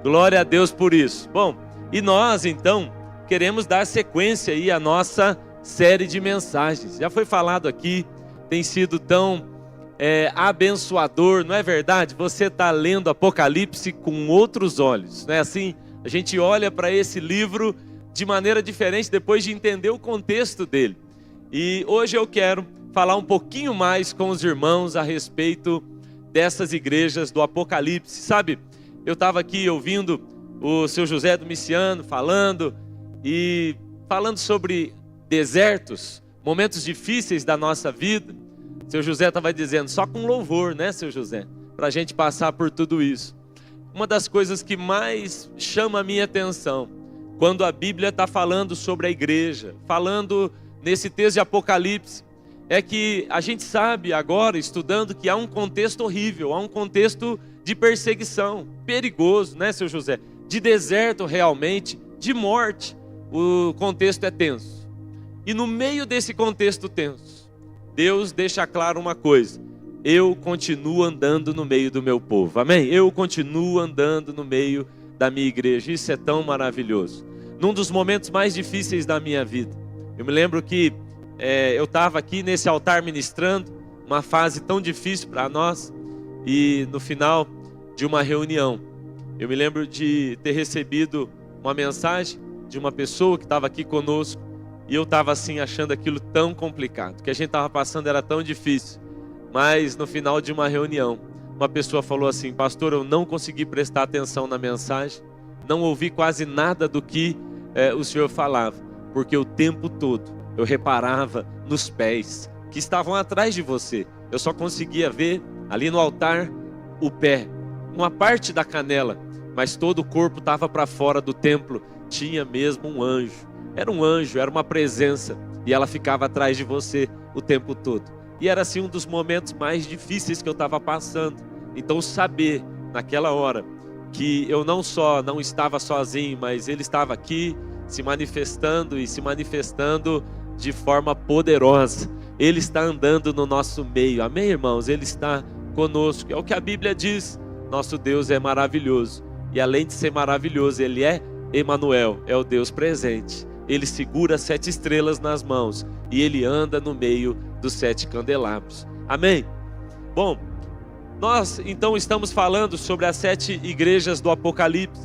Glória a Deus por isso. Bom, e nós então queremos dar sequência aí à nossa série de mensagens. Já foi falado aqui, tem sido tão abençoador, não é verdade? Você está lendo Apocalipse com outros olhos, não é assim? A gente olha para esse livro de maneira diferente depois de entender o contexto dele. E hoje eu quero falar um pouquinho mais com os irmãos a respeito dessas igrejas do Apocalipse. Sabe, eu estava aqui ouvindo o seu José Domiciano falando sobre desertos, momentos difíceis da nossa vida. Seu José estava dizendo, só com louvor, né, seu José? Para a gente passar por tudo isso. Uma das coisas que mais chama a minha atenção, quando a Bíblia está falando sobre a igreja, falando nesse texto de Apocalipse, é que a gente sabe agora, estudando, que há um contexto horrível, há um contexto de perseguição, perigoso, né, seu José? De deserto realmente, de morte. O contexto é tenso. E no meio desse contexto tenso, Deus deixa claro uma coisa: eu continuo andando no meio do meu povo, amém? Eu continuo andando no meio da minha igreja. Isso é tão maravilhoso. Num dos momentos mais difíceis da minha vida, eu me lembro que eu estava aqui nesse altar ministrando, uma fase tão difícil para nós, e no final de uma reunião, eu me lembro de ter recebido uma mensagem de uma pessoa que estava aqui conosco, e eu estava assim achando aquilo tão complicado, que a gente estava passando era tão difícil. Mas no final de uma reunião, uma pessoa falou assim: pastor, eu não consegui prestar atenção na mensagem, não ouvi quase nada do que o senhor falava, porque o tempo todo eu reparava nos pés que estavam atrás de você. Eu só conseguia ver ali no altar o pé, uma parte da canela, mas todo o corpo estava para fora do templo. Tinha mesmo um anjo. Era um anjo, era uma presença, e ela ficava atrás de você o tempo todo. E era assim um dos momentos mais difíceis que eu estava passando. Então saber naquela hora que eu não estava sozinho, mas Ele estava aqui se manifestando e se manifestando de forma poderosa. Ele está andando no nosso meio, amém, irmãos? Ele está conosco, é o que a Bíblia diz. Nosso Deus é maravilhoso, e além de ser maravilhoso, Ele é Emanuel, é o Deus presente. Ele segura 7 estrelas nas mãos e Ele anda no meio dos 7 candelabros. Amém? Bom, nós então estamos falando sobre as 7 igrejas do Apocalipse.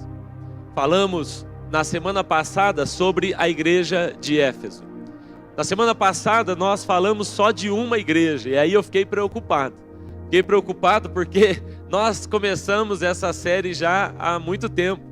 Falamos na semana passada sobre a igreja de Éfeso. Na semana passada nós falamos só de uma igreja, e aí eu fiquei preocupado. Fiquei preocupado porque nós começamos essa série já há muito tempo.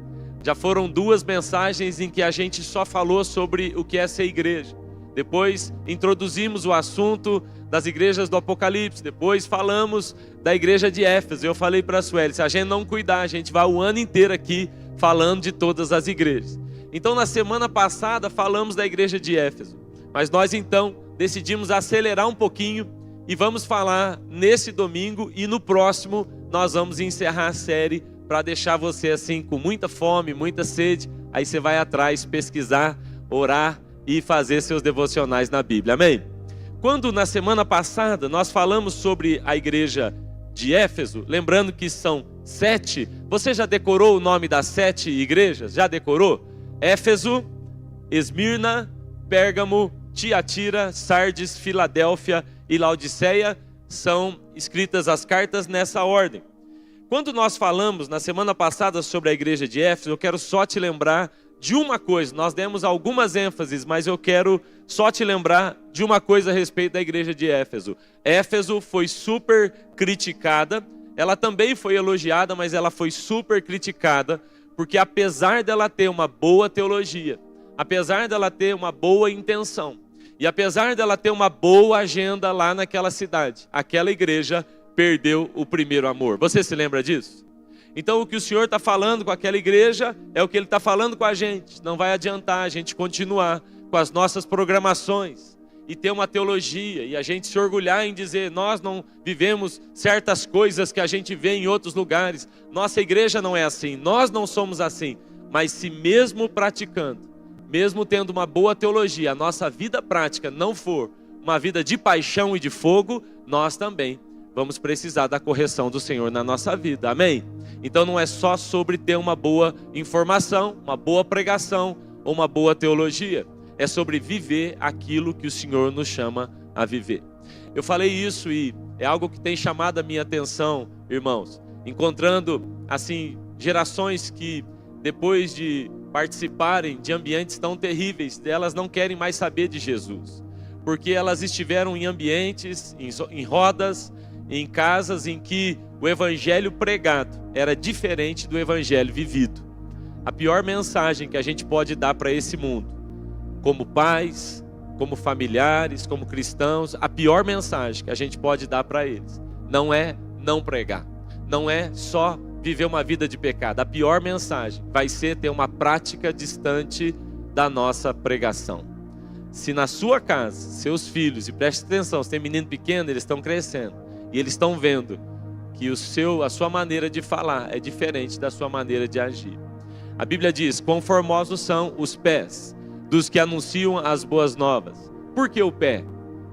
Já foram 2 mensagens em que a gente só falou sobre o que é ser igreja. Depois introduzimos o assunto das igrejas do Apocalipse. Depois falamos da igreja de Éfeso. Eu falei para a Sueli, se a gente não cuidar, a gente vai o ano inteiro aqui falando de todas as igrejas. Então na semana passada falamos da igreja de Éfeso. Mas nós então decidimos acelerar um pouquinho e vamos falar nesse domingo, e no próximo nós vamos encerrar a série para deixar você assim com muita fome, muita sede. Aí você vai atrás pesquisar, orar e fazer seus devocionais na Bíblia, amém? Quando na semana passada nós falamos sobre a igreja de Éfeso, lembrando que são 7, você já decorou o nome das 7 igrejas? Já decorou? Éfeso, Esmirna, Pérgamo, Tiatira, Sardes, Filadélfia e Laodiceia. São escritas as cartas nessa ordem. Quando nós falamos na semana passada sobre a igreja de Éfeso, eu quero só te lembrar de uma coisa. Nós demos algumas ênfases, mas eu quero só te lembrar de uma coisa a respeito da igreja de Éfeso. Éfeso foi super criticada, ela também foi elogiada, mas ela foi super criticada, porque apesar dela ter uma boa teologia, apesar dela ter uma boa intenção, e apesar dela ter uma boa agenda lá naquela cidade, aquela igreja perdeu o primeiro amor. Você se lembra disso? Então o que o Senhor está falando com aquela igreja é o que Ele está falando com a gente. Não vai adiantar a gente continuar com as nossas programações e ter uma teologia e a gente se orgulhar em dizer: nós não vivemos certas coisas que a gente vê em outros lugares. Nossa igreja não é assim, nós não somos assim. Mas se mesmo praticando, mesmo tendo uma boa teologia, a nossa vida prática não for uma vida de paixão e de fogo, nós também vamos precisar da correção do Senhor na nossa vida, amém? Então não é só sobre ter uma boa informação, uma boa pregação ou uma boa teologia. É sobre viver aquilo que o Senhor nos chama a viver. Eu falei isso e é algo que tem chamado a minha atenção, irmãos. Encontrando, assim, gerações que depois de participarem de ambientes tão terríveis, elas não querem mais saber de Jesus. Porque elas estiveram em ambientes, em rodas, em casas em que o evangelho pregado era diferente do evangelho vivido. A pior mensagem que a gente pode dar para esse mundo, como pais, como familiares, como cristãos, a pior mensagem que a gente pode dar para eles não é não pregar, não é só viver uma vida de pecado. A pior mensagem vai ser ter uma prática distante da nossa pregação. Se na sua casa, seus filhos, e preste atenção, se tem menino pequeno, eles estão crescendo, e eles estão vendo que a sua maneira de falar é diferente da sua maneira de agir. A Bíblia diz, quão formosos são os pés dos que anunciam as boas novas. Por que o pé?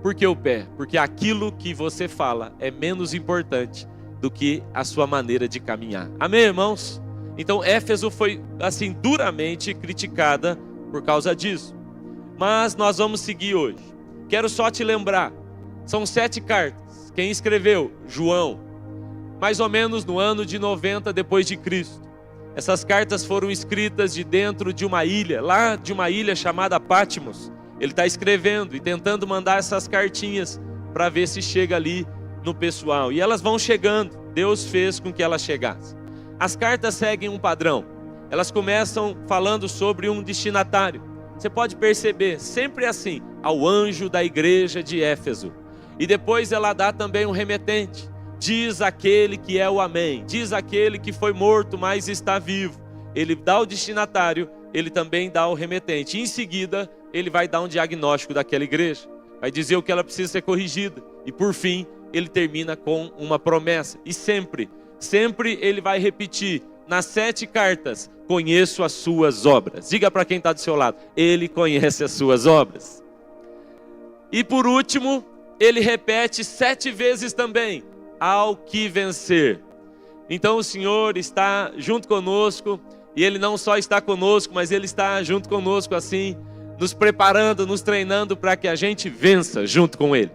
Por que o pé? Porque aquilo que você fala é menos importante do que a sua maneira de caminhar. Amém, irmãos? Então Éfeso foi assim duramente criticada por causa disso. Mas nós vamos seguir hoje. Quero só te lembrar, são 7 cartas. Quem escreveu? João. Mais ou menos no ano de 90 depois de Cristo. Essas cartas foram escritas de dentro de uma ilha, lá de uma ilha chamada Patmos. Ele está escrevendo e tentando mandar essas cartinhas para ver se chega ali no pessoal. E elas vão chegando, Deus fez com que elas chegassem. As cartas seguem um padrão. Elas começam falando sobre um destinatário. Você pode perceber, sempre assim, ao anjo da igreja de Éfeso. E depois ela dá também um remetente. Diz aquele que é o Amém, diz aquele que foi morto, mas está vivo. Ele dá o destinatário, ele também dá o remetente. E em seguida, ele vai dar um diagnóstico daquela igreja. Vai dizer o que ela precisa ser corrigida. E por fim, ele termina com uma promessa. E sempre ele vai repetir, nas 7 cartas, conheço as suas obras. Diga para quem está do seu lado, ele conhece as suas obras. E por último, ele repete 7 vezes também, ao que vencer. Então o Senhor está junto conosco, e Ele não só está conosco, mas Ele está junto conosco assim, nos preparando, nos treinando para que a gente vença junto com Ele.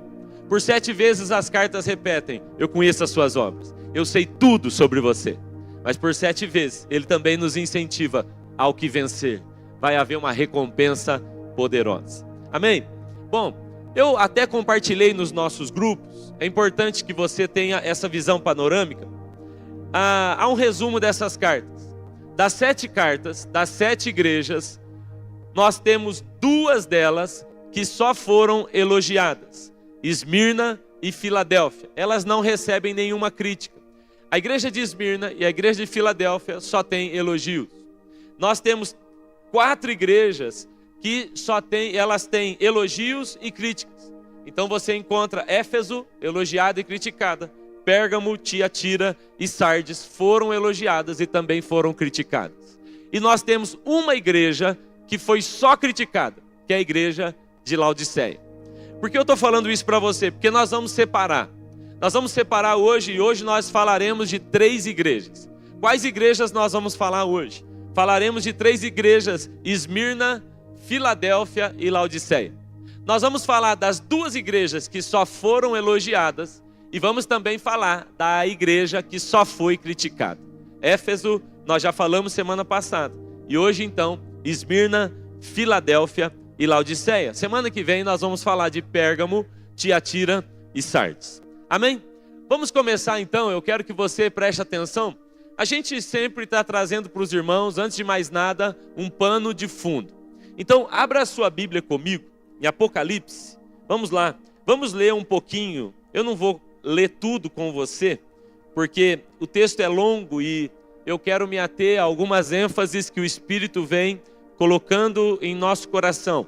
Por 7 vezes as cartas repetem, eu conheço as suas obras, eu sei tudo sobre você. Mas por 7 vezes Ele também nos incentiva ao que vencer. Vai haver uma recompensa poderosa. Amém? Bom, eu até compartilhei nos nossos grupos, é importante que você tenha essa visão panorâmica. Há um resumo dessas cartas. Das 7 cartas, das 7 igrejas, nós temos 2 delas que só foram elogiadas. Esmirna e Filadélfia. Elas não recebem nenhuma crítica. A igreja de Esmirna e a igreja de Filadélfia só tem elogios. Nós temos 4 igrejas que elas têm elogios e críticas. Então você encontra Éfeso, elogiada e criticada. Pérgamo, Tiatira e Sardes foram elogiadas e também foram criticadas. E nós temos uma igreja que foi só criticada, que é a igreja de Laodiceia. Por que eu estou falando isso para você? Porque nós vamos separar. Nós vamos separar hoje, e hoje nós falaremos de 3 igrejas. Quais igrejas nós vamos falar hoje? Falaremos de 3 igrejas, Esmirna, Filadélfia e Laodiceia. Nós vamos falar das 2 igrejas que só foram elogiadas e vamos também falar da igreja que só foi criticada. Éfeso, nós já falamos semana passada. E hoje então, Esmirna, Filadélfia e Laodiceia. Semana que vem nós vamos falar de Pérgamo, Tiatira e Sardes. Amém? Vamos começar então, eu quero que você preste atenção. A gente sempre está trazendo para os irmãos, antes de mais nada, um pano de fundo. Então, abra a sua Bíblia comigo, em Apocalipse. Vamos lá, vamos ler um pouquinho. Eu não vou ler tudo com você, porque o texto é longo e eu quero me ater a algumas ênfases que o Espírito vem colocando em nosso coração.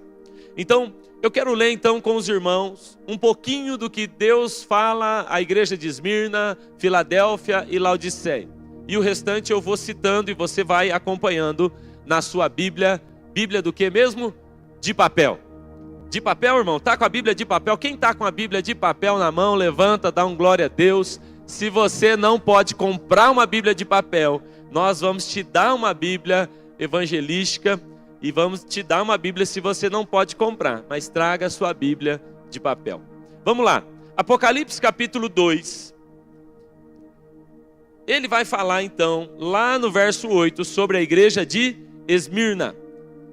Então, eu quero ler então com os irmãos um pouquinho do que Deus fala à igreja de Esmirna, Filadélfia e Laodiceia. E o restante eu vou citando e você vai acompanhando na sua Bíblia. Bíblia do que mesmo? De papel. De papel, irmão? Tá com a Bíblia de papel? Quem tá com a Bíblia de papel na mão, levanta, dá um glória a Deus. Se você não pode comprar uma Bíblia de papel, nós vamos te dar uma Bíblia evangelística e vamos te dar uma Bíblia se você não pode comprar, mas traga a sua Bíblia de papel. Vamos lá, Apocalipse capítulo 2. Ele vai falar então, lá no verso 8, sobre a igreja de Esmirna.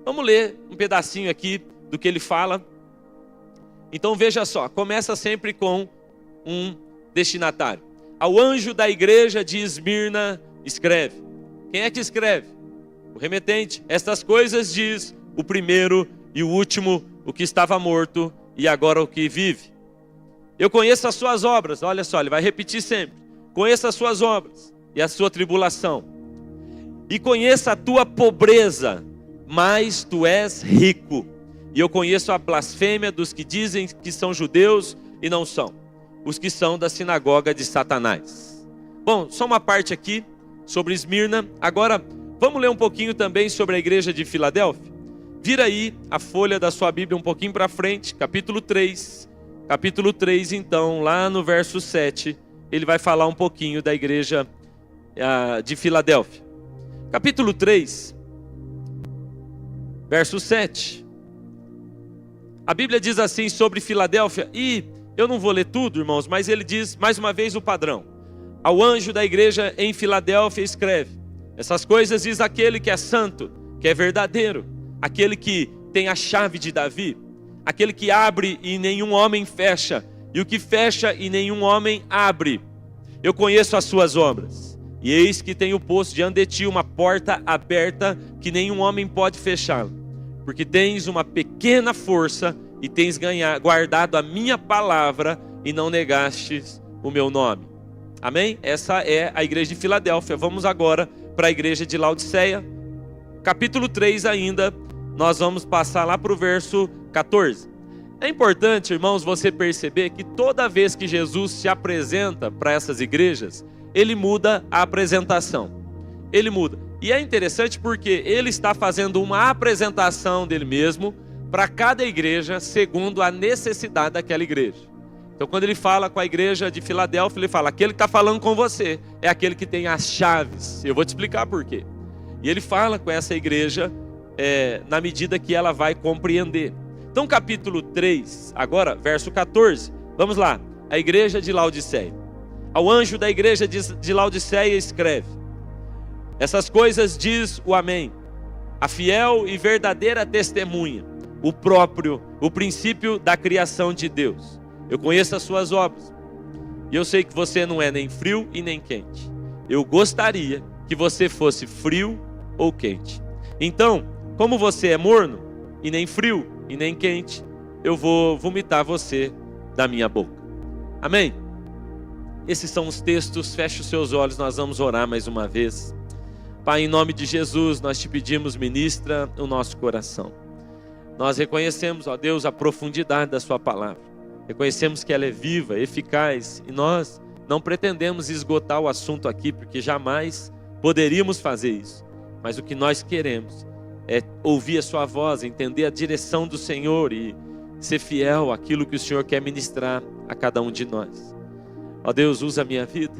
Vamos ler um pedacinho aqui do que ele fala. Então veja só, começa sempre com um destinatário. Ao anjo da igreja de Esmirna escreve. Quem é que escreve? O remetente. Estas coisas diz o primeiro e o último, o que estava morto e agora o que vive. Eu conheço as suas obras. Olha só, ele vai repetir sempre. Conheço as suas obras e a sua tribulação. E conheço a tua pobreza, mas tu és rico. E eu conheço a blasfêmia dos que dizem que são judeus e não são, os que são da sinagoga de Satanás. Bom, só uma parte aqui sobre Esmirna. Agora, vamos ler um pouquinho também sobre a igreja de Filadélfia. Vira aí a folha da sua Bíblia um pouquinho para frente, capítulo 3. Capítulo 3, então, lá no verso 7, ele vai falar um pouquinho da igreja de Filadélfia. Capítulo 3, verso 7. A Bíblia diz assim sobre Filadélfia, e eu não vou ler tudo, irmãos, mas ele diz mais uma vez o padrão. Ao anjo da igreja em Filadélfia escreve: essas coisas diz aquele que é santo, que é verdadeiro, aquele que tem a chave de Davi, aquele que abre e nenhum homem fecha, e o que fecha e nenhum homem abre. Eu conheço as suas obras, e eis que tenho posto diante de ti uma porta aberta que nenhum homem pode fechá-la, porque tens uma pequena força e tens guardado a minha palavra e não negastes o meu nome. Amém? Essa é a igreja de Filadélfia. Vamos agora para a igreja de Laodiceia. Capítulo 3 ainda, nós vamos passar lá para o verso 14. É importante, irmãos, você perceber que toda vez que Jesus se apresenta para essas igrejas, ele muda a apresentação. Ele muda. E é interessante porque ele está fazendo uma apresentação dele mesmo para cada igreja segundo a necessidade daquela igreja. Então quando ele fala com a igreja de Filadélfia, ele fala: aquele que está falando com você é aquele que tem as chaves. Eu vou te explicar por quê. E ele fala com essa igreja na medida que ela vai compreender. Então capítulo 3, agora verso 14, vamos lá. A igreja de Laodiceia. Ao anjo da igreja de Laodiceia escreve: essas coisas diz o Amém, a fiel e verdadeira testemunha, o princípio da criação de Deus. Eu conheço as suas obras, e eu sei que você não é nem frio e nem quente. Eu gostaria que você fosse frio ou quente. Então, como você é morno, e nem frio e nem quente, eu vou vomitar você da minha boca. Amém? Esses são os textos. Feche os seus olhos, nós vamos orar mais uma vez. Pai, em nome de Jesus, nós te pedimos, ministra o nosso coração. Nós reconhecemos, ó Deus, a profundidade da sua palavra. Reconhecemos que ela é viva, eficaz, e nós não pretendemos esgotar o assunto aqui, porque jamais poderíamos fazer isso. Mas o que nós queremos é ouvir a sua voz, entender a direção do Senhor e ser fiel àquilo que o Senhor quer ministrar a cada um de nós. Ó Deus, usa a minha vida,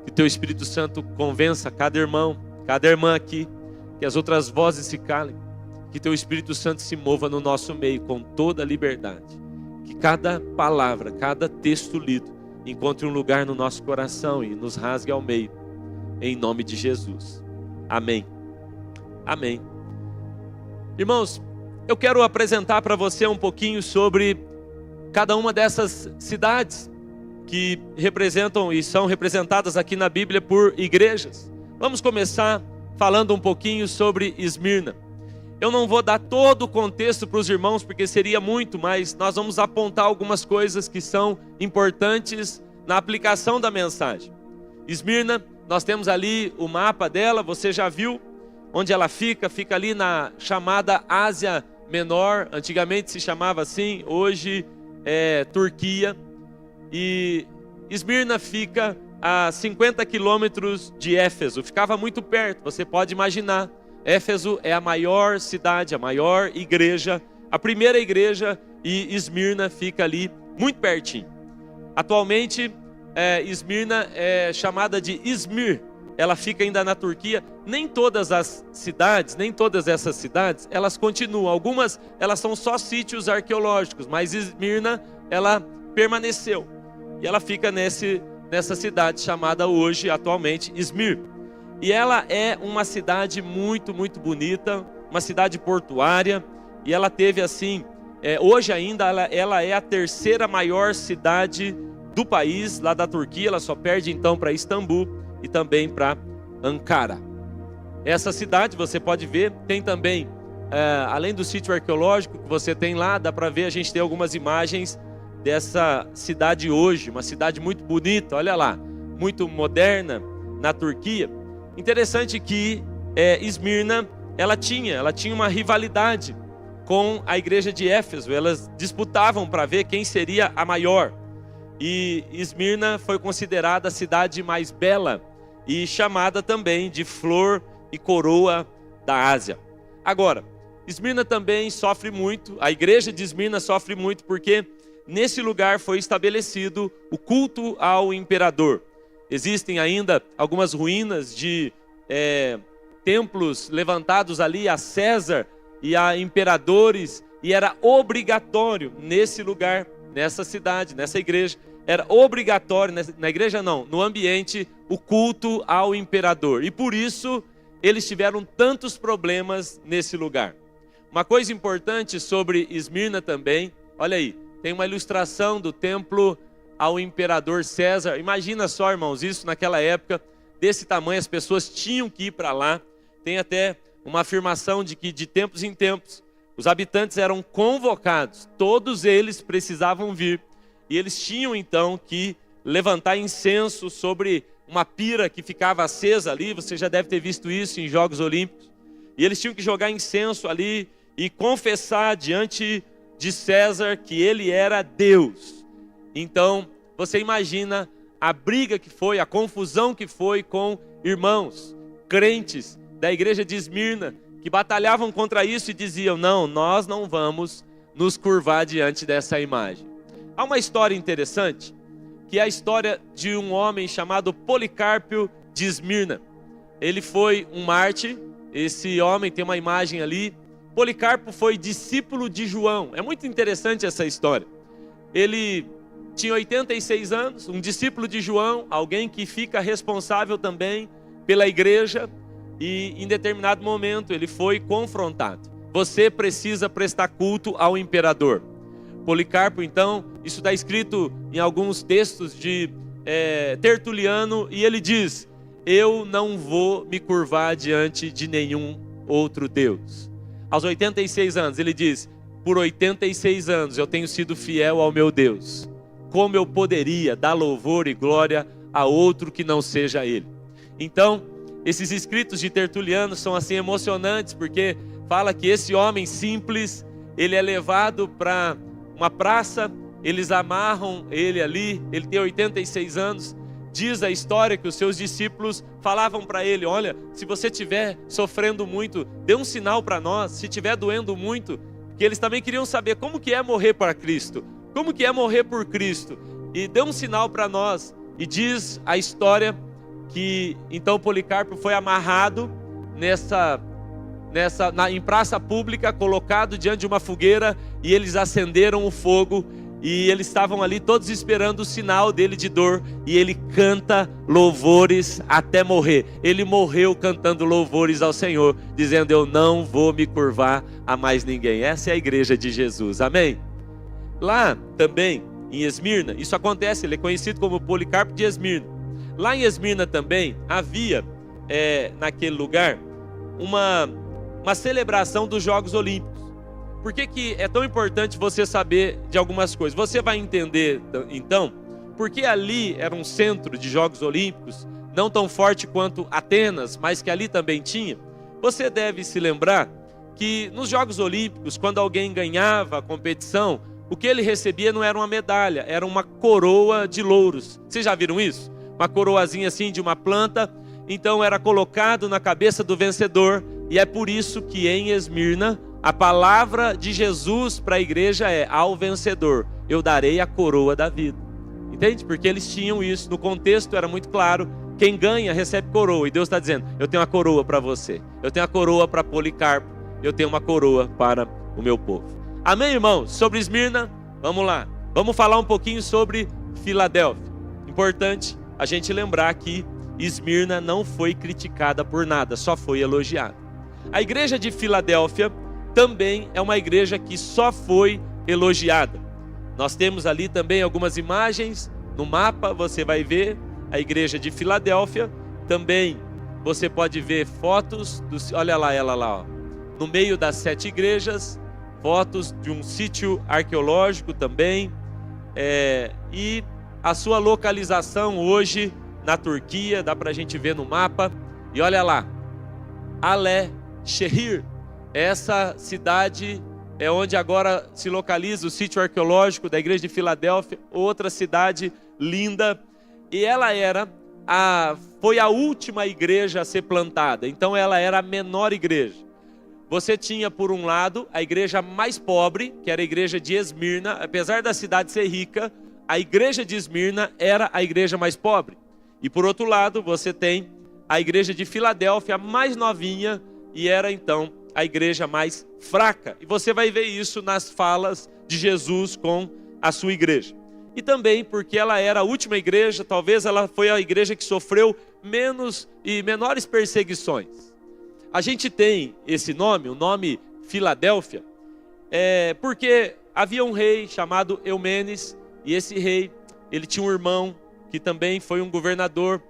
que teu Espírito Santo convença cada irmão, cada irmã aqui, que as outras vozes se calem, que teu Espírito Santo se mova no nosso meio com toda a liberdade, que cada palavra, cada texto lido encontre um lugar no nosso coração e nos rasgue ao meio, em nome de Jesus. Amém. Amém. Irmãos, eu quero apresentar para você um pouquinho sobre cada uma dessas cidades que representam e são representadas aqui na Bíblia por igrejas. Vamos começar falando um pouquinho sobre Esmirna. Eu não vou dar todo o contexto para os irmãos, porque seria muito, mas nós vamos apontar algumas coisas que são importantes na aplicação da mensagem. Esmirna, nós temos ali o mapa dela, você já viu onde ela fica ali na chamada Ásia Menor, antigamente se chamava assim, hoje é Turquia. E Esmirna fica a 50 quilômetros de Éfeso, ficava muito perto, você pode imaginar. Éfeso é a maior cidade, a maior igreja, a primeira igreja e Esmirna fica ali muito pertinho. Atualmente, Esmirna é chamada de Izmir. Ela fica ainda na Turquia. Nem todas as cidades, nem todas essas cidades, elas continuam. Algumas, elas são só sítios arqueológicos, mas Esmirna, ela permaneceu. E ela fica nessa cidade chamada hoje, atualmente, Izmir. E ela é uma cidade muito, muito bonita, uma cidade portuária. E ela teve assim, hoje ainda ela é a terceira maior cidade do país, lá da Turquia. Ela só perde então para Istambul e também para Ankara. Essa cidade, você pode ver, tem também, além do sítio arqueológico que você tem lá, dá para ver, a gente tem algumas imagens dessa cidade hoje, uma cidade muito bonita, olha lá, muito moderna na Turquia. Interessante que Esmirna, ela tinha uma rivalidade com a igreja de Éfeso. Elas disputavam para ver quem seria a maior. E Esmirna foi considerada a cidade mais bela e chamada também de flor e coroa da Ásia. Agora, Esmirna também sofre muito, a igreja de Esmirna sofre muito porque nesse lugar foi estabelecido o culto ao imperador. Existem ainda algumas ruínas de templos levantados ali a César e a imperadores, e era obrigatório nesse lugar, nessa cidade, nessa igreja, era obrigatório, na igreja não, no ambiente, o culto ao imperador. E por isso eles tiveram tantos problemas nesse lugar. Uma coisa importante sobre Esmirna também, olha aí, tem uma ilustração do templo ao imperador César. Imagina só, irmãos, isso naquela época, desse tamanho, as pessoas tinham que ir para lá. Tem até uma afirmação de que de tempos em tempos, os habitantes eram convocados, todos eles precisavam vir. E eles tinham então que levantar incenso sobre uma pira que ficava acesa ali. Você já deve ter visto isso em Jogos Olímpicos. E eles tinham que jogar incenso ali e confessar diante de César que ele era Deus. Então, você imagina a briga que foi, a confusão que foi com irmãos, crentes da igreja de Esmirna, que batalhavam contra isso e diziam: não, nós não vamos nos curvar diante dessa imagem. Há uma história interessante, que é a história de um homem chamado Policarpo de Esmirna. Ele foi um mártir, esse homem tem uma imagem ali. Policarpo foi discípulo de João. É muito interessante essa história. Ele tinha 86 anos, um discípulo de João, alguém que fica responsável também pela igreja, e em determinado momento ele foi confrontado. Você precisa prestar culto ao imperador. Policarpo, então, isso está escrito em alguns textos de Tertuliano, e ele diz: eu não vou me curvar diante de nenhum outro Deus. Aos 86 anos, ele diz: por 86 anos eu tenho sido fiel ao meu Deus. Como eu poderia dar louvor e glória a outro que não seja ele? Então, esses escritos de Tertuliano são assim emocionantes, porque fala que esse homem simples, ele é levado para uma praça, eles amarram ele ali, ele tem 86 anos, diz a história que os seus discípulos falavam para ele: olha, se você estiver sofrendo muito, dê um sinal para nós, se estiver doendo muito, porque eles também queriam saber como que é morrer para Cristo, como que é morrer por Cristo, e dê um sinal para nós. E diz a história que então Policarpo foi amarrado em praça pública, colocado diante de uma fogueira, e eles acenderam o fogo, e eles estavam ali todos esperando o sinal dele de dor, e ele canta louvores até morrer. Ele morreu cantando louvores ao Senhor, dizendo: eu não vou me curvar a mais ninguém. Essa é a igreja de Jesus, amém? Lá também em Esmirna, isso acontece, ele é conhecido como Policarpo de Esmirna. Lá em Esmirna também havia, naquele lugar, uma celebração dos Jogos Olímpicos. Por que é tão importante você saber de algumas coisas? Você vai entender então, porque ali era um centro de Jogos Olímpicos, não tão forte quanto Atenas, mas que ali também tinha. Você deve se lembrar que nos Jogos Olímpicos, quando alguém ganhava a competição, o que ele recebia não era uma medalha, era uma coroa de louros. Vocês já viram isso? Uma coroazinha assim de uma planta. Então era colocado na cabeça do vencedor, e é por isso que em Esmirna A palavra de Jesus para a igreja é: ao vencedor eu darei a coroa da vida. Entende? Porque eles tinham isso, no contexto era muito claro: quem ganha recebe coroa. E Deus está dizendo: eu tenho uma coroa para você, eu tenho a coroa para Policarpo, eu tenho uma coroa para o meu povo. Amém, irmãos? Sobre Esmirna, vamos lá. Vamos falar um pouquinho sobre Filadélfia. Importante a gente lembrar que Esmirna não foi criticada por nada, só foi elogiada. A igreja de Filadélfia também é uma igreja que só foi elogiada. Nós temos ali também algumas imagens no mapa, você vai ver a igreja de Filadélfia. Também você pode ver fotos, olha lá ela lá, ó, no meio das 7 igrejas, fotos de um sítio arqueológico também, e a sua localização hoje na Turquia, dá para a gente ver no mapa. E olha lá, Aleshehir, essa cidade é onde agora se localiza o sítio arqueológico da igreja de Filadélfia, outra cidade linda. E ela foi a última igreja a ser plantada, então ela era a menor igreja. Você tinha, por um lado, a igreja mais pobre, que era a igreja de Esmirna. Apesar da cidade ser rica, a igreja de Esmirna era a igreja mais pobre. E por outro lado, você tem a igreja de Filadélfia, mais novinha, e era então a igreja mais fraca. E você vai ver isso nas falas de Jesus com a sua igreja. E também porque ela era a última igreja, talvez ela foi a igreja que sofreu menos e menores perseguições. A gente tem esse nome, o nome Filadélfia, porque havia um rei chamado Eumenes, e esse rei, ele tinha um irmão que também foi um governador,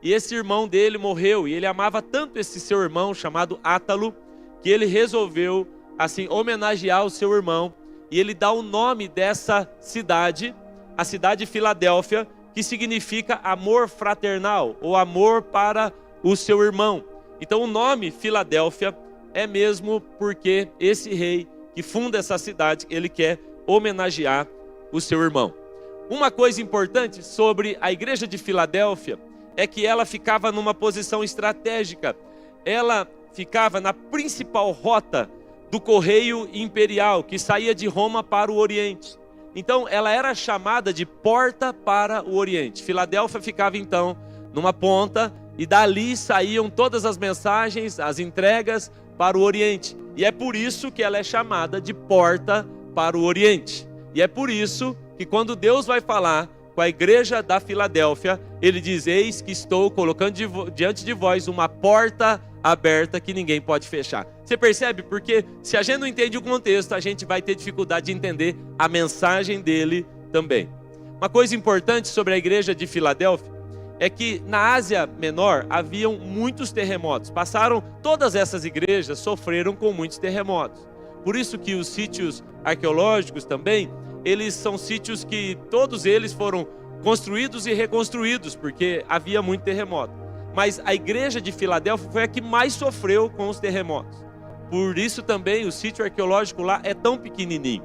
e esse irmão dele morreu, e ele amava tanto esse seu irmão chamado Átalo, que ele resolveu assim homenagear o seu irmão, e ele dá o nome dessa cidade, a cidade de Filadélfia, que significa amor fraternal, ou amor para o seu irmão. Então o nome Filadélfia é mesmo porque esse rei que funda essa cidade, ele quer homenagear o seu irmão. Uma coisa importante sobre a igreja de Filadélfia é que ela ficava numa posição estratégica. Ela ficava na principal rota do correio imperial, que saía de Roma para o Oriente. Então ela era chamada de porta para o Oriente. Filadélfia ficava então numa ponta, e dali saíam todas as mensagens, as entregas para o Oriente. E é por isso que ela é chamada de porta para o Oriente. E é por isso que quando Deus vai falar com a igreja da Filadélfia, ele diz: eis que estou colocando diante de vós uma porta aberta que ninguém pode fechar. Você percebe? Porque se a gente não entende o contexto, a gente vai ter dificuldade de entender a mensagem dele também. Uma coisa importante sobre a igreja de Filadélfia é que na Ásia Menor haviam muitos terremotos. Todas essas igrejas sofreram com muitos terremotos. Por isso que os sítios arqueológicos também, eles são sítios que todos eles foram construídos e reconstruídos, porque havia muito terremoto. Mas a igreja de Filadélfia foi a que mais sofreu com os terremotos. Por isso também o sítio arqueológico lá é tão pequenininho.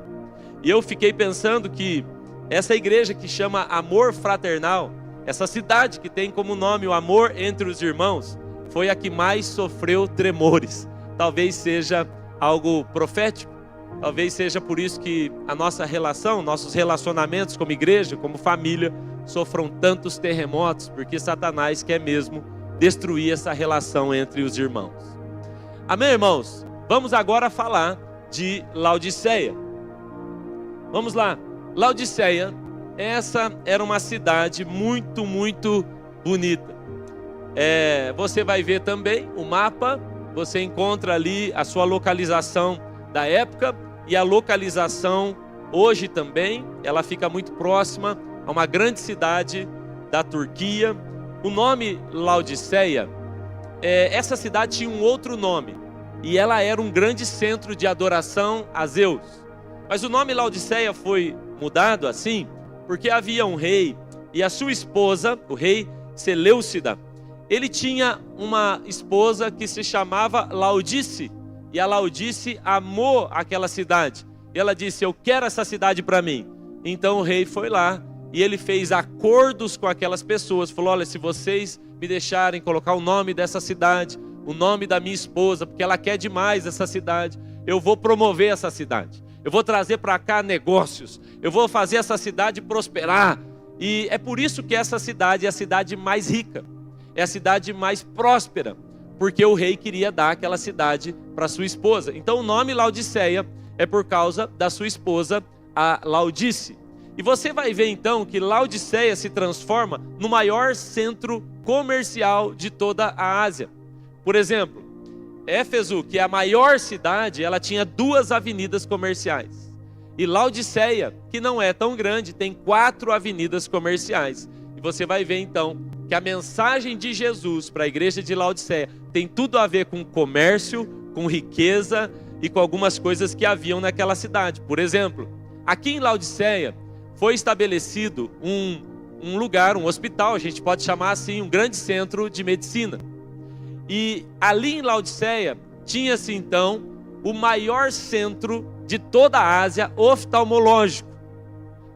E eu fiquei pensando que essa igreja que chama Amor Fraternal, essa cidade que tem como nome o amor entre os irmãos, foi a que mais sofreu tremores. Talvez seja algo profético. Talvez seja por isso que a nossa relação, nossos relacionamentos como igreja, como família, sofram tantos terremotos, porque Satanás quer mesmo destruir essa relação entre os irmãos. Amém, irmãos? Vamos agora falar de Laodiceia. Vamos lá. Laodiceia, essa era uma cidade muito, muito bonita. Você vai ver também o mapa, você encontra ali a sua localização da época, e a localização hoje também, ela fica muito próxima a uma grande cidade da Turquia. O nome Laodiceia, essa cidade tinha um outro nome, e ela era um grande centro de adoração a Zeus. Mas o nome Laodiceia foi mudado assim, porque havia um rei, e a sua esposa, o rei Seleucida, ele tinha uma esposa que se chamava Laodice, e a Laodice amou aquela cidade. E ela disse: eu quero essa cidade para mim. Então o rei foi lá e ele fez acordos com aquelas pessoas. Falou: olha, se vocês me deixarem colocar o nome dessa cidade, o nome da minha esposa, porque ela quer demais essa cidade, eu vou promover essa cidade. Eu vou trazer para cá negócios. Eu vou fazer essa cidade prosperar. E é por isso que essa cidade é a cidade mais rica. É a cidade mais próspera. Porque o rei queria dar aquela cidade para sua esposa. Então o nome Laodiceia é por causa da sua esposa, a Laodice. E você vai ver então que Laodiceia se transforma no maior centro comercial de toda a Ásia. Por exemplo, Éfeso, que é a maior cidade, ela tinha 2 avenidas comerciais. E Laodiceia, que não é tão grande, tem 4 avenidas comerciais. E você vai ver então que a mensagem de Jesus para a igreja de Laodiceia tem tudo a ver com comércio, com riqueza e com algumas coisas que haviam naquela cidade. Por exemplo, aqui em Laodiceia foi estabelecido um lugar, um hospital, a gente pode chamar assim, um grande centro de medicina. E ali em Laodiceia tinha-se então o maior centro de toda a Ásia oftalmológico.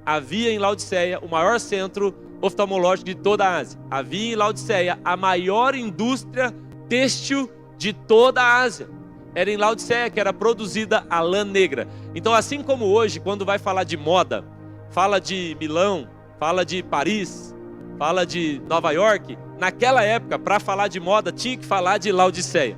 Havia em Laodiceia o maior centro oftalmológico de toda a Ásia. Havia em Laodiceia a maior indústria têxtil de toda a Ásia. Era em Laodiceia que era produzida a lã negra. Então, assim como hoje, quando vai falar de moda, fala de Milão, fala de Paris, fala de Nova York, naquela época, para falar de moda, tinha que falar de Laodiceia.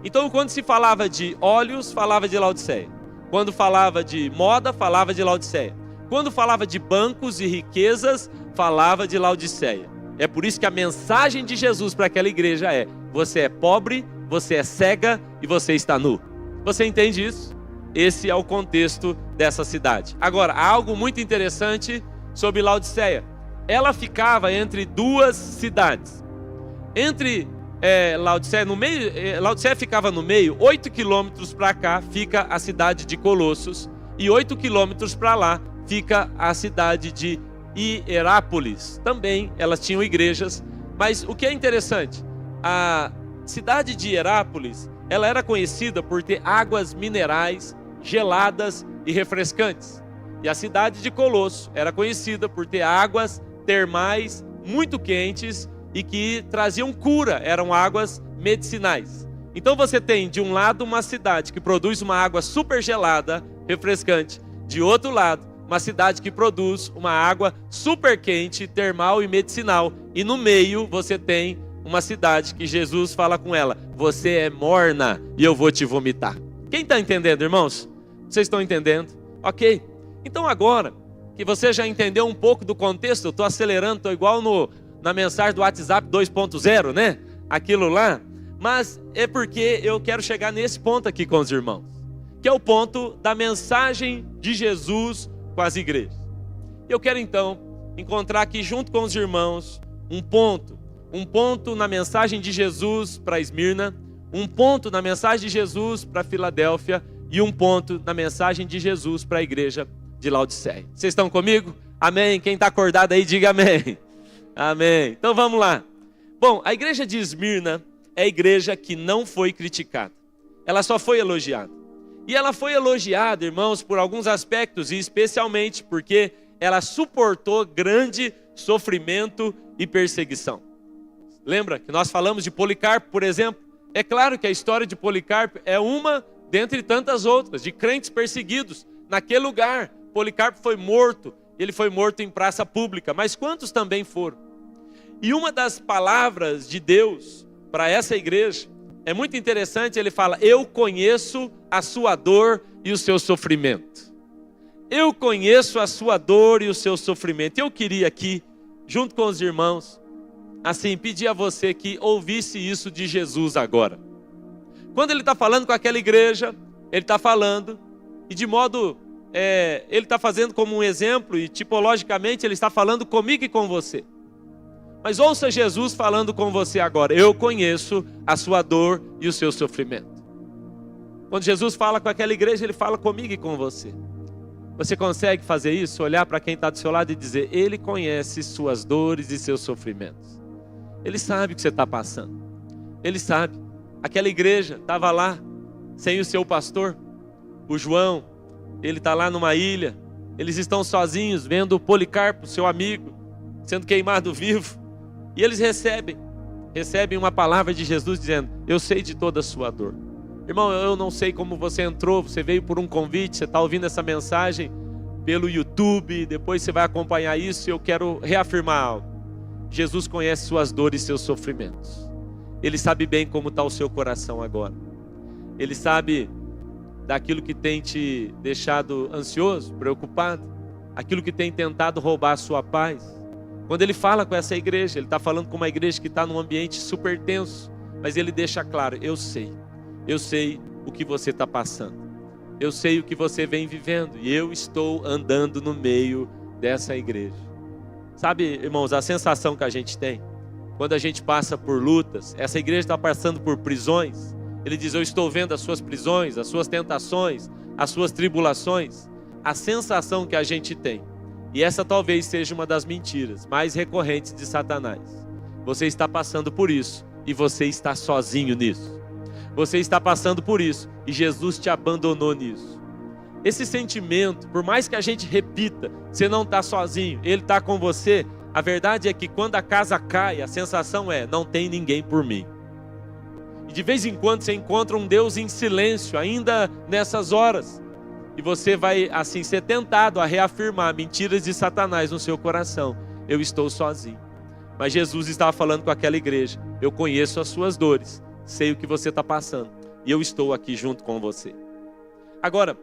Então, quando se falava de óleos, falava de Laodiceia. Quando falava de moda, falava de Laodiceia. Quando falava de bancos e riquezas, falava de Laodiceia. É por isso que a mensagem de Jesus para aquela igreja é: você é pobre, você é cega e você está nu. Você entende isso? Esse é o contexto dessa cidade. Agora, há algo muito interessante sobre Laodiceia. Ela ficava entre 2 cidades. Entre Laodiceia, no meio, Laodiceia ficava no meio. 8 quilômetros para cá fica a cidade de Colossos. E 8 quilômetros para lá fica a cidade de Hierápolis. Também elas tinham igrejas. Mas o que é interessante, a cidade de Hierápolis, ela era conhecida por ter águas minerais geladas e refrescantes. E a cidade de Colosso era conhecida por ter águas termais muito quentes e que traziam cura, eram águas medicinais. Então você tem de um lado uma cidade que produz uma água super gelada, refrescante, de outro lado uma cidade que produz uma água super quente, termal e medicinal, e no meio você tem uma cidade que Jesus fala com ela: você é morna e eu vou te vomitar. Quem está entendendo, irmãos? Vocês estão entendendo? Ok. Então agora que você já entendeu um pouco do contexto, eu estou acelerando, estou igual na mensagem do WhatsApp 2.0, né? Aquilo lá. Mas é porque eu quero chegar nesse ponto aqui com os irmãos, que é o ponto da mensagem de Jesus com as igrejas. Eu quero então encontrar aqui junto com os irmãos um ponto na mensagem de Jesus para Esmirna, um ponto na mensagem de Jesus para Filadélfia e um ponto na mensagem de Jesus para a igreja de Laodiceia. Vocês estão comigo? Amém? Quem está acordado aí, diga amém. Amém. Então vamos lá. Bom, a igreja de Esmirna é a igreja que não foi criticada. Ela só foi elogiada. E ela foi elogiada, irmãos, por alguns aspectos, e especialmente porque ela suportou grande sofrimento e perseguição. Lembra que nós falamos de Policarpo, por exemplo? É claro que a história de Policarpo é uma dentre tantas outras, de crentes perseguidos. Naquele lugar, Policarpo foi morto, ele foi morto em praça pública, mas quantos também foram? E uma das palavras de Deus para essa igreja é muito interessante, ele fala: eu conheço a sua dor e o seu sofrimento. Eu conheço a sua dor e o seu sofrimento. Eu queria aqui, junto com os irmãos, assim, pedir a você que ouvisse isso de Jesus agora. Quando ele está falando com aquela igreja, ele está falando, e de modo, ele está fazendo como um exemplo, e tipologicamente ele está falando comigo e com você. Mas ouça Jesus falando com você agora: eu conheço a sua dor e o seu sofrimento. Quando Jesus fala com aquela igreja, ele fala comigo e com você. Você consegue fazer isso? Olhar para quem está do seu lado e dizer: ele conhece suas dores e seus sofrimentos. Ele sabe o que você está passando. Ele sabe. Aquela igreja estava lá, sem o seu pastor, o João. Ele está lá numa ilha. Eles estão sozinhos, vendo o Policarpo, seu amigo, sendo queimado vivo. E eles recebem uma palavra de Jesus dizendo: eu sei de toda a sua dor. Irmão, eu não sei como você entrou, você veio por um convite, você está ouvindo essa mensagem pelo YouTube, depois você vai acompanhar isso, e eu quero reafirmar algo. Jesus conhece suas dores e seus sofrimentos. Ele sabe bem como está o seu coração agora. Ele sabe daquilo que tem te deixado ansioso, preocupado, aquilo que tem tentado roubar a sua paz. Quando ele fala com essa igreja, ele está falando com uma igreja que está num ambiente super tenso, mas ele deixa claro: eu sei o que você está passando, eu sei o que você vem vivendo, e eu estou andando no meio dessa igreja. Sabe, irmãos, a sensação que a gente tem, quando a gente passa por lutas, essa igreja está passando por prisões, ele diz: eu estou vendo as suas prisões, as suas tentações, as suas tribulações. A sensação que a gente tem, e essa talvez seja uma das mentiras mais recorrentes de Satanás: você está passando por isso, e você está sozinho nisso. Você está passando por isso, e Jesus te abandonou nisso. Esse sentimento, por mais que a gente repita, você não está sozinho, Ele está com você. A verdade é que quando a casa cai, a sensação é: não tem ninguém por mim. E de vez em quando você encontra um Deus em silêncio, ainda nessas horas. E você vai assim ser tentado a reafirmar mentiras de Satanás no seu coração: eu estou sozinho. Mas Jesus estava falando com aquela igreja: eu conheço as suas dores, sei o que você está passando, e eu estou aqui junto com você. Agora,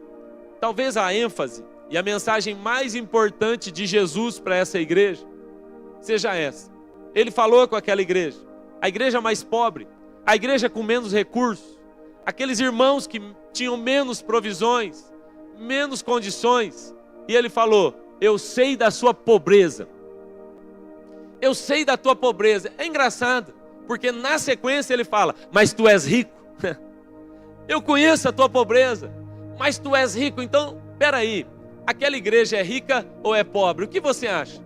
talvez a ênfase e a mensagem mais importante de Jesus para essa igreja seja essa. Ele falou com aquela igreja, a igreja mais pobre, a igreja com menos recursos, aqueles irmãos que tinham menos provisões, menos condições, e ele falou: eu sei da sua pobreza, eu sei da tua pobreza. É engraçado, porque na sequência ele fala: mas tu és rico. Eu conheço a tua pobreza, mas tu és rico. Então, peraí, aquela igreja é rica ou é pobre? O que você acha?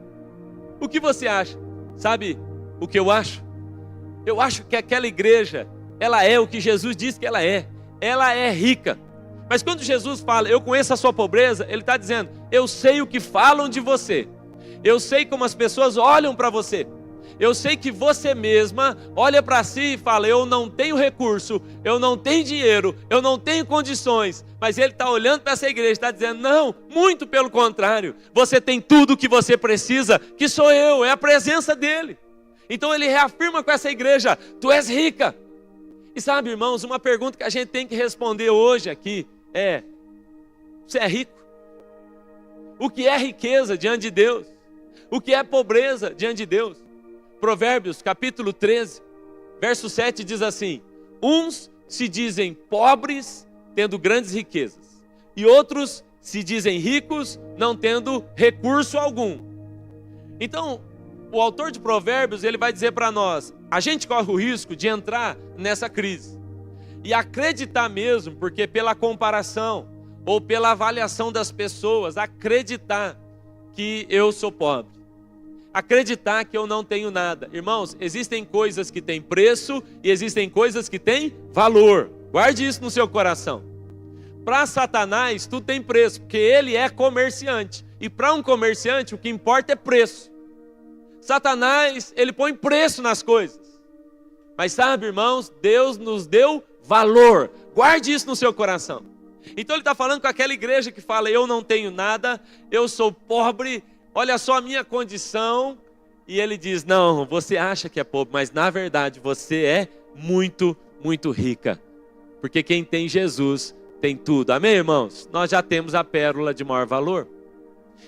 O que você acha? Sabe o que eu acho? Eu acho que aquela igreja, ela é o que Jesus disse que ela é rica. Mas quando Jesus fala: eu conheço a sua pobreza, Ele está dizendo: eu sei o que falam de você, eu sei como as pessoas olham para você, eu sei que você mesma olha para si e fala: eu não tenho recurso, eu não tenho dinheiro, eu não tenho condições. Mas Ele está olhando para essa igreja e está dizendo: não, muito pelo contrário, você tem tudo o que você precisa, que sou eu, é a presença dEle. Então Ele reafirma com essa igreja: tu és rica. E sabe, irmãos, uma pergunta que a gente tem que responder hoje aqui é: você é rico? O que é riqueza diante de Deus? O que é pobreza diante de Deus? Provérbios capítulo 13, verso 7 diz assim: uns se dizem pobres, tendo grandes riquezas, e outros se dizem ricos, não tendo recurso algum. Então, o autor de Provérbios, ele vai dizer para nós: a gente corre o risco de entrar nessa crise e acreditar mesmo, porque pela comparação ou pela avaliação das pessoas, acreditar que eu sou pobre, acreditar que eu não tenho nada. Irmãos, existem coisas que têm preço e existem coisas que têm valor. Guarde isso no seu coração. Para Satanás tudo tem preço, porque ele é comerciante, e para um comerciante o que importa é preço. Satanás, ele põe preço nas coisas. Mas sabe, irmãos, Deus nos deu valor. Guarde isso no seu coração. Então ele está falando com aquela igreja que fala: eu não tenho nada, eu sou pobre, olha só a minha condição. E ele diz: não, você acha que é pobre, mas na verdade você é muito, muito rica. Porque quem tem Jesus tem tudo. Amém, irmãos? Nós já temos a pérola de maior valor.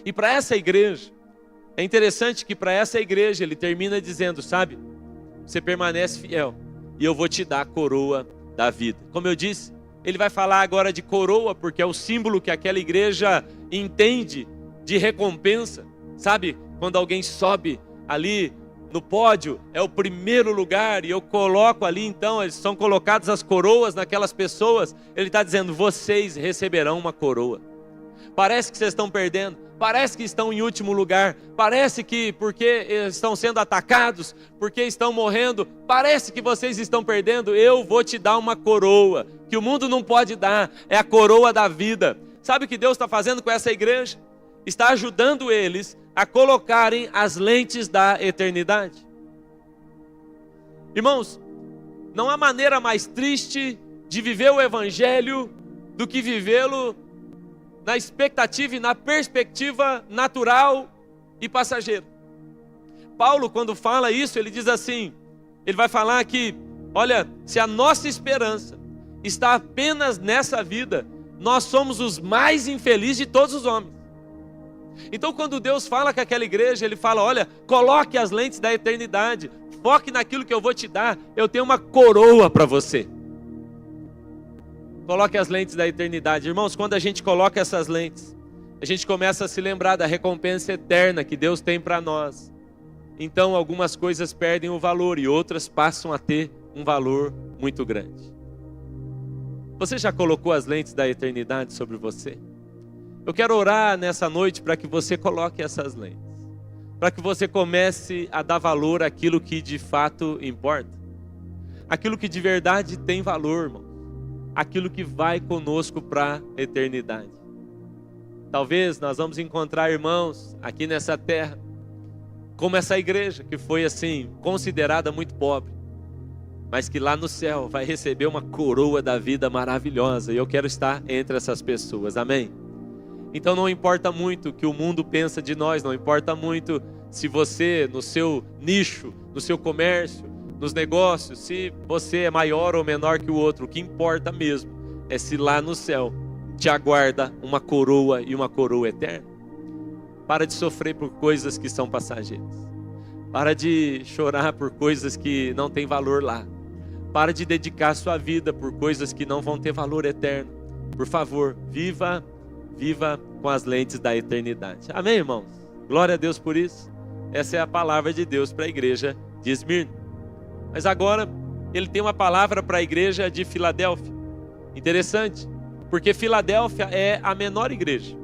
E para essa igreja, é interessante que para essa igreja ele termina dizendo: sabe, você permanece fiel e eu vou te dar a coroa da vida. Como eu disse, ele vai falar agora de coroa, porque é o símbolo que aquela igreja entende de recompensa. Sabe, quando alguém sobe ali no pódio, é o primeiro lugar, e eu coloco ali, então, são colocadas as coroas naquelas pessoas. Ele está dizendo: vocês receberão uma coroa. Parece que vocês estão perdendo, parece que estão em último lugar, parece que porque estão sendo atacados, porque estão morrendo, parece que vocês estão perdendo. Eu vou te dar uma coroa, que o mundo não pode dar, é a coroa da vida. Sabe o que Deus está fazendo com essa igreja? Está ajudando eles a colocarem as lentes da eternidade. Irmãos, não há maneira mais triste de viver o evangelho do que vivê-lo na expectativa e na perspectiva natural e passageira. Paulo, quando fala isso, ele diz assim, ele vai falar que, olha, se a nossa esperança está apenas nessa vida, nós somos os mais infelizes de todos os homens. Então, quando Deus fala com aquela igreja, Ele fala, olha, coloque as lentes da eternidade, foque naquilo que eu vou te dar, eu tenho uma coroa para você. Coloque as lentes da eternidade. Irmãos, quando a gente coloca essas lentes, a gente começa a se lembrar da recompensa eterna que Deus tem para nós. Então, algumas coisas perdem o valor e outras passam a ter um valor muito grande. Você já colocou as lentes da eternidade sobre você? Eu quero orar nessa noite para que você coloque essas lentes, para que você comece a dar valor àquilo que de fato importa, aquilo que de verdade tem valor, irmão, aquilo que vai conosco para a eternidade. Talvez nós vamos encontrar irmãos aqui nessa terra, como essa igreja que foi assim, considerada muito pobre, mas que lá no céu vai receber uma coroa da vida maravilhosa, e eu quero estar entre essas pessoas, amém? Então não importa muito o que o mundo pensa de nós, não importa muito se você, no seu nicho, no seu comércio, nos negócios, se você é maior ou menor que o outro, o que importa mesmo é se lá no céu te aguarda uma coroa e uma coroa eterna. Para de sofrer por coisas que são passageiras. Para de chorar por coisas que não têm valor lá. Para de dedicar sua vida por coisas que não vão ter valor eterno. Por favor, viva com as lentes da eternidade. Amém, irmãos? Glória a Deus por isso. Essa é a palavra de Deus para a igreja de Esmirna. Mas agora, ele tem uma palavra para a igreja de Filadélfia. Interessante, porque Filadélfia é a menor igreja.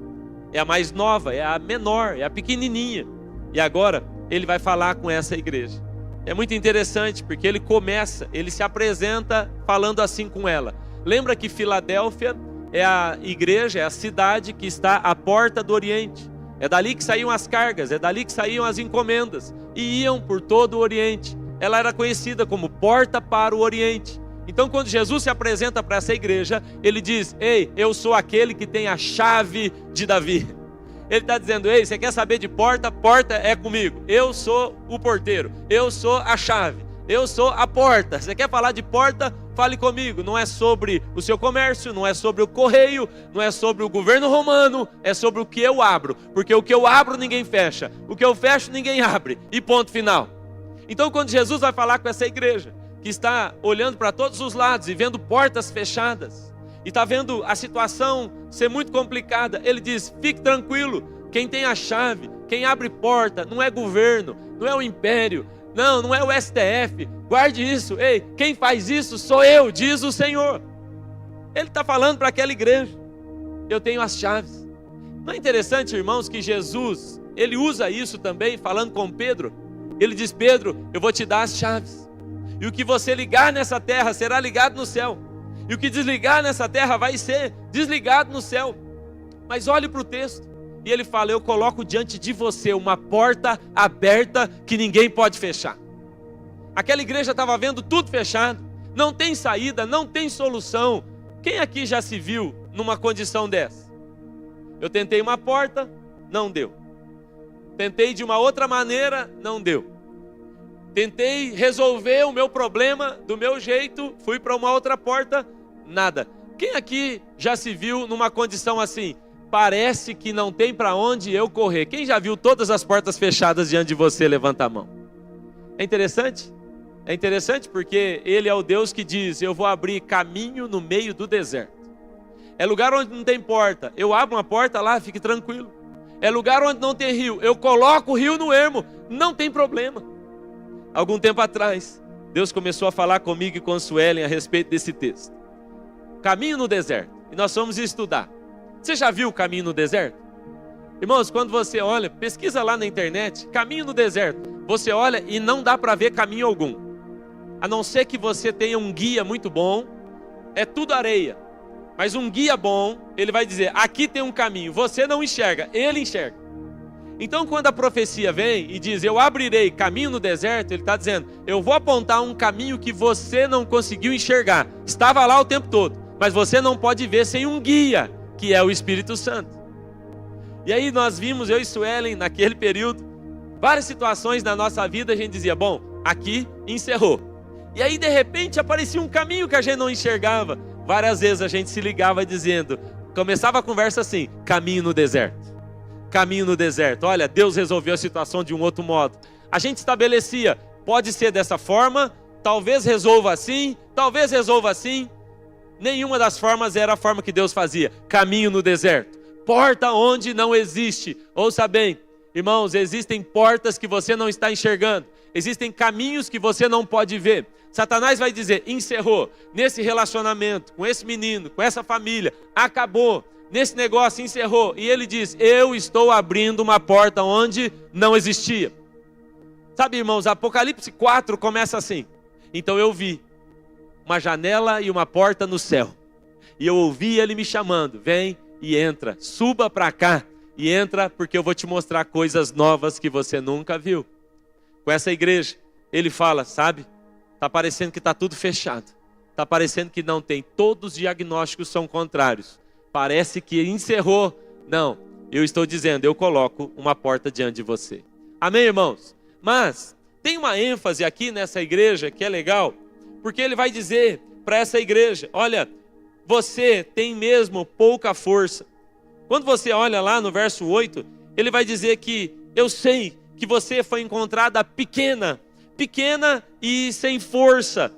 É a mais nova, é a menor, é a pequenininha. E agora, ele vai falar com essa igreja. É muito interessante, porque ele se apresenta falando assim com ela. Lembra que Filadélfia é a igreja, é a cidade que está à porta do Oriente. É dali que saíam as cargas, é dali que saíam as encomendas e iam por todo o Oriente. Ela era conhecida como porta para o Oriente. Então, quando Jesus se apresenta para essa igreja, ele diz, ei, eu sou aquele que tem a chave de Davi. Ele está dizendo, ei, você quer saber de porta? Porta é comigo. Eu sou o porteiro, eu sou a chave, eu sou a porta. Você quer falar de porta? Fale comigo. Não é sobre o seu comércio, não é sobre o correio, não é sobre o governo romano, é sobre o que eu abro. Porque o que eu abro ninguém fecha, o que eu fecho ninguém abre. E ponto final. Então, quando Jesus vai falar com essa igreja, que está olhando para todos os lados e vendo portas fechadas, e está vendo a situação ser muito complicada, ele diz, fique tranquilo, quem tem a chave, quem abre porta, não é governo, não é o império, não é o STF, guarde isso, ei, quem faz isso sou eu, diz o Senhor. Ele está falando para aquela igreja, eu tenho as chaves. Não é interessante, irmãos, que Jesus, ele usa isso também, falando com Pedro, ele diz, Pedro, eu vou te dar as chaves, e o que você ligar nessa terra será ligado no céu, e o que desligar nessa terra vai ser desligado no céu. Mas olhe para o texto, e ele fala, eu coloco diante de você uma porta aberta que ninguém pode fechar. Aquela igreja estava vendo tudo fechado, não tem saída, não tem solução. Quem aqui já se viu numa condição dessa? Eu tentei uma porta, não deu. Tentei de uma outra maneira, não deu. Tentei resolver o meu problema do meu jeito, fui para uma outra porta, nada. Quem aqui já se viu numa condição assim? Parece que não tem para onde eu correr. Quem já viu todas as portas fechadas diante de você? Levanta a mão. É interessante? É interessante porque Ele é o Deus que diz, eu vou abrir caminho no meio do deserto. É lugar onde não tem porta, eu abro uma porta lá, fique tranquilo. É lugar onde não tem rio, eu coloco o rio no ermo, não tem problema. Algum tempo atrás, Deus começou a falar comigo e com a Suelen a respeito desse texto. Caminho no deserto. E nós fomos estudar. Você já viu o caminho no deserto? Irmãos, quando você olha, pesquisa lá na internet, caminho no deserto. Você olha e não dá para ver caminho algum. A não ser que você tenha um guia muito bom, é tudo areia. Mas um guia bom, ele vai dizer, aqui tem um caminho. Você não enxerga, ele enxerga. Então, quando a profecia vem e diz, eu abrirei caminho no deserto, ele está dizendo, eu vou apontar um caminho que você não conseguiu enxergar. Estava lá o tempo todo, mas você não pode ver sem um guia, que é o Espírito Santo. E aí nós vimos, eu e Suelen, naquele período, várias situações na nossa vida, a gente dizia, bom, aqui encerrou. E aí, de repente, aparecia um caminho que a gente não enxergava. Várias vezes a gente se ligava dizendo, começava a conversa assim, caminho no deserto. Caminho no deserto. Olha, Deus resolveu a situação de um outro modo. A gente estabelecia, pode ser dessa forma, talvez resolva assim, talvez resolva assim. Nenhuma das formas era a forma que Deus fazia. Caminho no deserto. Porta onde não existe. Ouça bem, irmãos, existem portas que você não está enxergando. Existem caminhos que você não pode ver. Satanás vai dizer, encerrou. Nesse relacionamento, com esse menino, com essa família, acabou. Nesse negócio encerrou. E ele diz, eu estou abrindo uma porta onde não existia. Sabe, irmãos, Apocalipse 4 começa assim. Então eu vi uma janela e uma porta no céu. E eu ouvi ele me chamando, vem e entra, suba para cá e entra, porque eu vou te mostrar coisas novas que você nunca viu. Com essa igreja, ele fala, sabe, está parecendo que está tudo fechado. Está parecendo que não tem, todos os diagnósticos são contrários. Parece que encerrou. Não, eu estou dizendo, eu coloco uma porta diante de você. Amém, irmãos? Mas tem uma ênfase aqui nessa igreja que é legal, porque ele vai dizer para essa igreja, olha, você tem mesmo pouca força. Quando você olha lá no verso 8, ele vai dizer que eu sei que você foi encontrada pequena e sem força.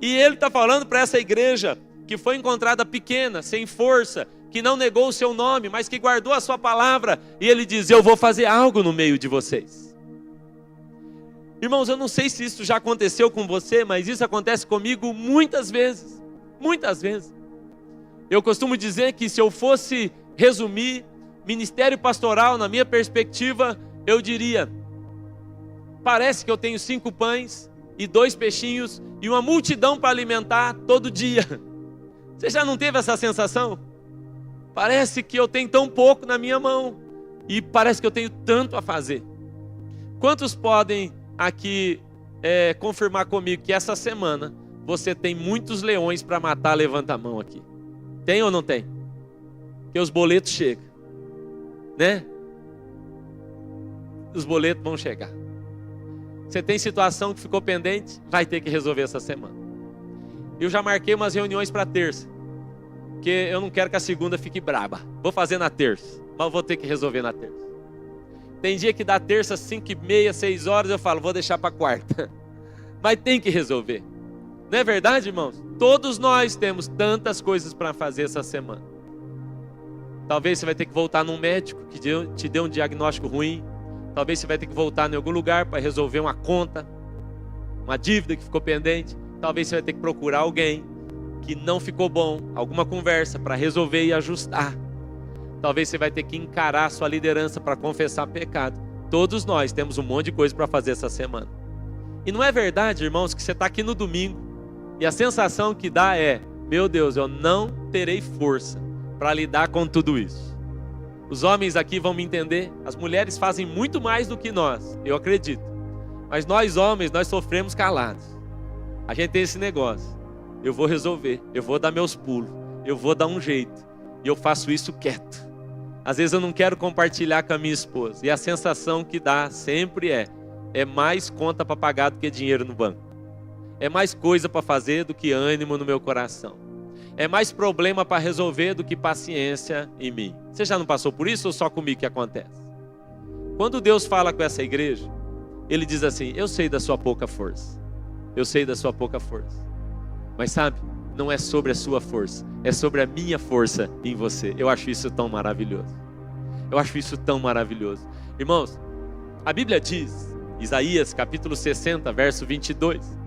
E ele está falando para essa igreja que foi encontrada pequena, sem força, que não negou o seu nome, mas que guardou a sua palavra. E ele diz, eu vou fazer algo no meio de vocês. Irmãos, eu não sei se isso já aconteceu com você, mas isso acontece comigo muitas vezes. Muitas vezes. Eu costumo dizer que se eu fosse resumir ministério pastoral na minha perspectiva, eu diria, parece que eu tenho 5 pães e 2 peixinhos e uma multidão para alimentar todo dia. Você já não teve essa sensação? Parece que eu tenho tão pouco na minha mão e parece que eu tenho tanto a fazer. Quantos podem aqui confirmar comigo que essa semana você tem muitos leões para matar? Levanta a mão aqui. Tem ou não tem? Porque os boletos chegam, né? Os boletos vão chegar. Você tem situação que ficou pendente? Vai ter que resolver essa semana. Eu já marquei umas reuniões para terça, porque eu não quero que a segunda fique braba. Vou fazer na terça, mas vou ter que resolver na terça. Tem dia que dá terça, 5h30, 6 horas, eu falo, vou deixar para quarta. Mas tem que resolver. Não é verdade, irmãos? Todos nós temos tantas coisas para fazer essa semana. Talvez você vai ter que voltar num médico que te deu um diagnóstico ruim. Talvez você vai ter que voltar em algum lugar para resolver uma conta, uma dívida que ficou pendente. Talvez você vai ter que procurar alguém que não ficou bom, alguma conversa para resolver e ajustar. Talvez você vai ter que encarar a sua liderança para confessar pecado. Todos nós temos um monte de coisa para fazer essa semana. E não é verdade, irmãos, que você está aqui no domingo e a sensação que dá é, meu Deus, eu não terei força para lidar com tudo isso. Os homens aqui vão me entender, as mulheres fazem muito mais do que nós, eu acredito. Mas nós homens, nós sofremos calados. A gente tem esse negócio, eu vou resolver, eu vou dar meus pulos, eu vou dar um jeito. E eu faço isso quieto. Às vezes eu não quero compartilhar com a minha esposa. E a sensação que dá sempre é mais conta para pagar do que dinheiro no banco. É mais coisa para fazer do que ânimo no meu coração. É mais problema para resolver do que paciência em mim. Você já não passou por isso ou só comigo que acontece? Quando Deus fala com essa igreja, Ele diz assim, eu sei da sua pouca força. Eu sei da sua pouca força. Mas sabe, não é sobre a sua força, é sobre a minha força em você. Eu acho isso tão maravilhoso. Eu acho isso tão maravilhoso. Irmãos, a Bíblia diz, Isaías capítulo 60, verso 22,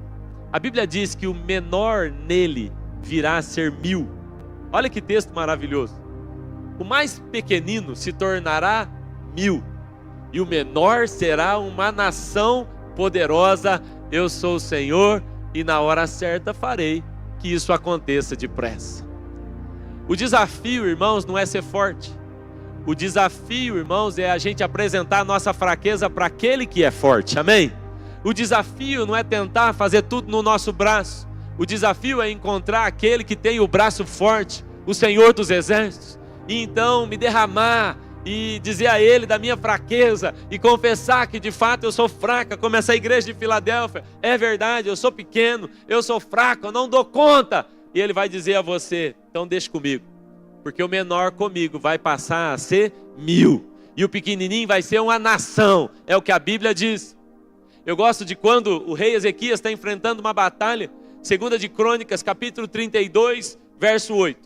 a Bíblia diz que o menor nele virá a ser 1000. Olha que texto maravilhoso. O mais pequenino se tornará 1000, e o menor será uma nação poderosa. Eu sou o Senhor, e na hora certa farei que isso aconteça depressa. O desafio, irmãos, não é ser forte. O desafio, irmãos, é a gente apresentar a nossa fraqueza para aquele que é forte, amém? O desafio não é tentar fazer tudo no nosso braço. O desafio é encontrar aquele que tem o braço forte, o Senhor dos Exércitos, e então me derramar e dizer a Ele da minha fraqueza e confessar que de fato eu sou fraca, como essa igreja de Filadélfia. É verdade, eu sou pequeno, eu sou fraco, eu não dou conta. E Ele vai dizer a você, então deixa comigo, porque o menor comigo vai passar a ser 1000, e o pequenininho vai ser uma nação, é o que a Bíblia diz. Eu gosto de quando o rei Ezequias está enfrentando uma batalha, 2 de Crônicas, capítulo 32, verso 8.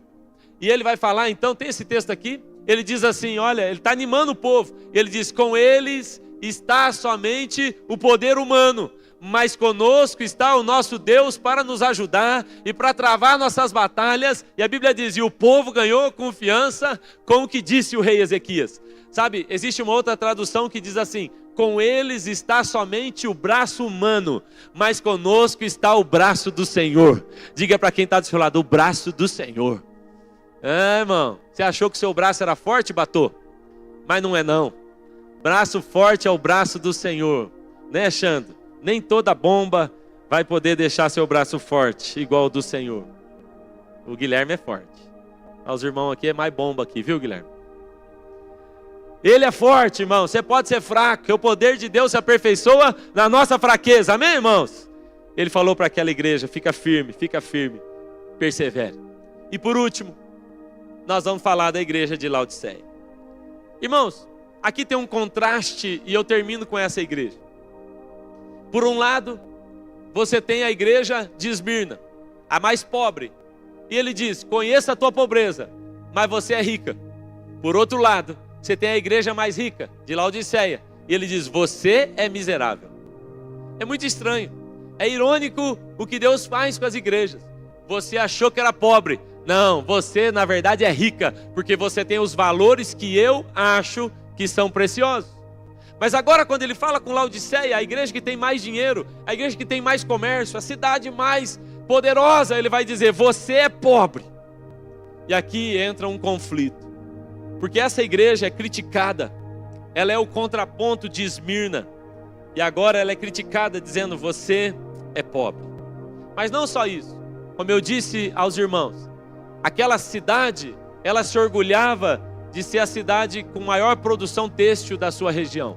E ele vai falar, então, tem esse texto aqui, ele diz assim, olha, ele está animando o povo, ele diz, com eles está somente o poder humano, mas conosco está o nosso Deus para nos ajudar e para travar nossas batalhas. E a Bíblia diz, e o povo ganhou confiança com o que disse o rei Ezequias. Sabe, existe uma outra tradução que diz assim, com eles está somente o braço humano, mas conosco está o braço do Senhor. Diga para quem está do seu lado, o braço do Senhor. Irmão, você achou que o seu braço era forte, Batô? Mas não é não. Braço forte é o braço do Senhor, né, Xandro? Nem toda bomba vai poder deixar seu braço forte, igual o do Senhor. O Guilherme é forte. Os irmãos aqui é mais bomba aqui, viu, Guilherme? Ele é forte, irmão. Você pode ser fraco, que o poder de Deus se aperfeiçoa na nossa fraqueza. Amém, irmãos? Ele falou para aquela igreja, fica firme, persevere. E por último, nós vamos falar da igreja de Laodiceia. Irmãos, aqui tem um contraste e eu termino com essa igreja. Por um lado, você tem a igreja de Esmirna, a mais pobre. E ele diz, conheça a tua pobreza, mas você é rica. Por outro lado, você tem a igreja mais rica, de Laodiceia. E ele diz, você é miserável. É muito estranho. É irônico o que Deus faz com as igrejas. Você achou que era pobre. Não, você na verdade é rica, porque você tem os valores que eu acho que são preciosos. Mas agora quando ele fala com Laodiceia, a igreja que tem mais dinheiro, a igreja que tem mais comércio, a cidade mais poderosa, ele vai dizer, você é pobre. E aqui entra um conflito, porque essa igreja é criticada, ela é o contraponto de Esmirna, e agora ela é criticada dizendo, você é pobre. Mas não só isso, como eu disse aos irmãos, aquela cidade, ela se orgulhava de ser a cidade com maior produção têxtil da sua região.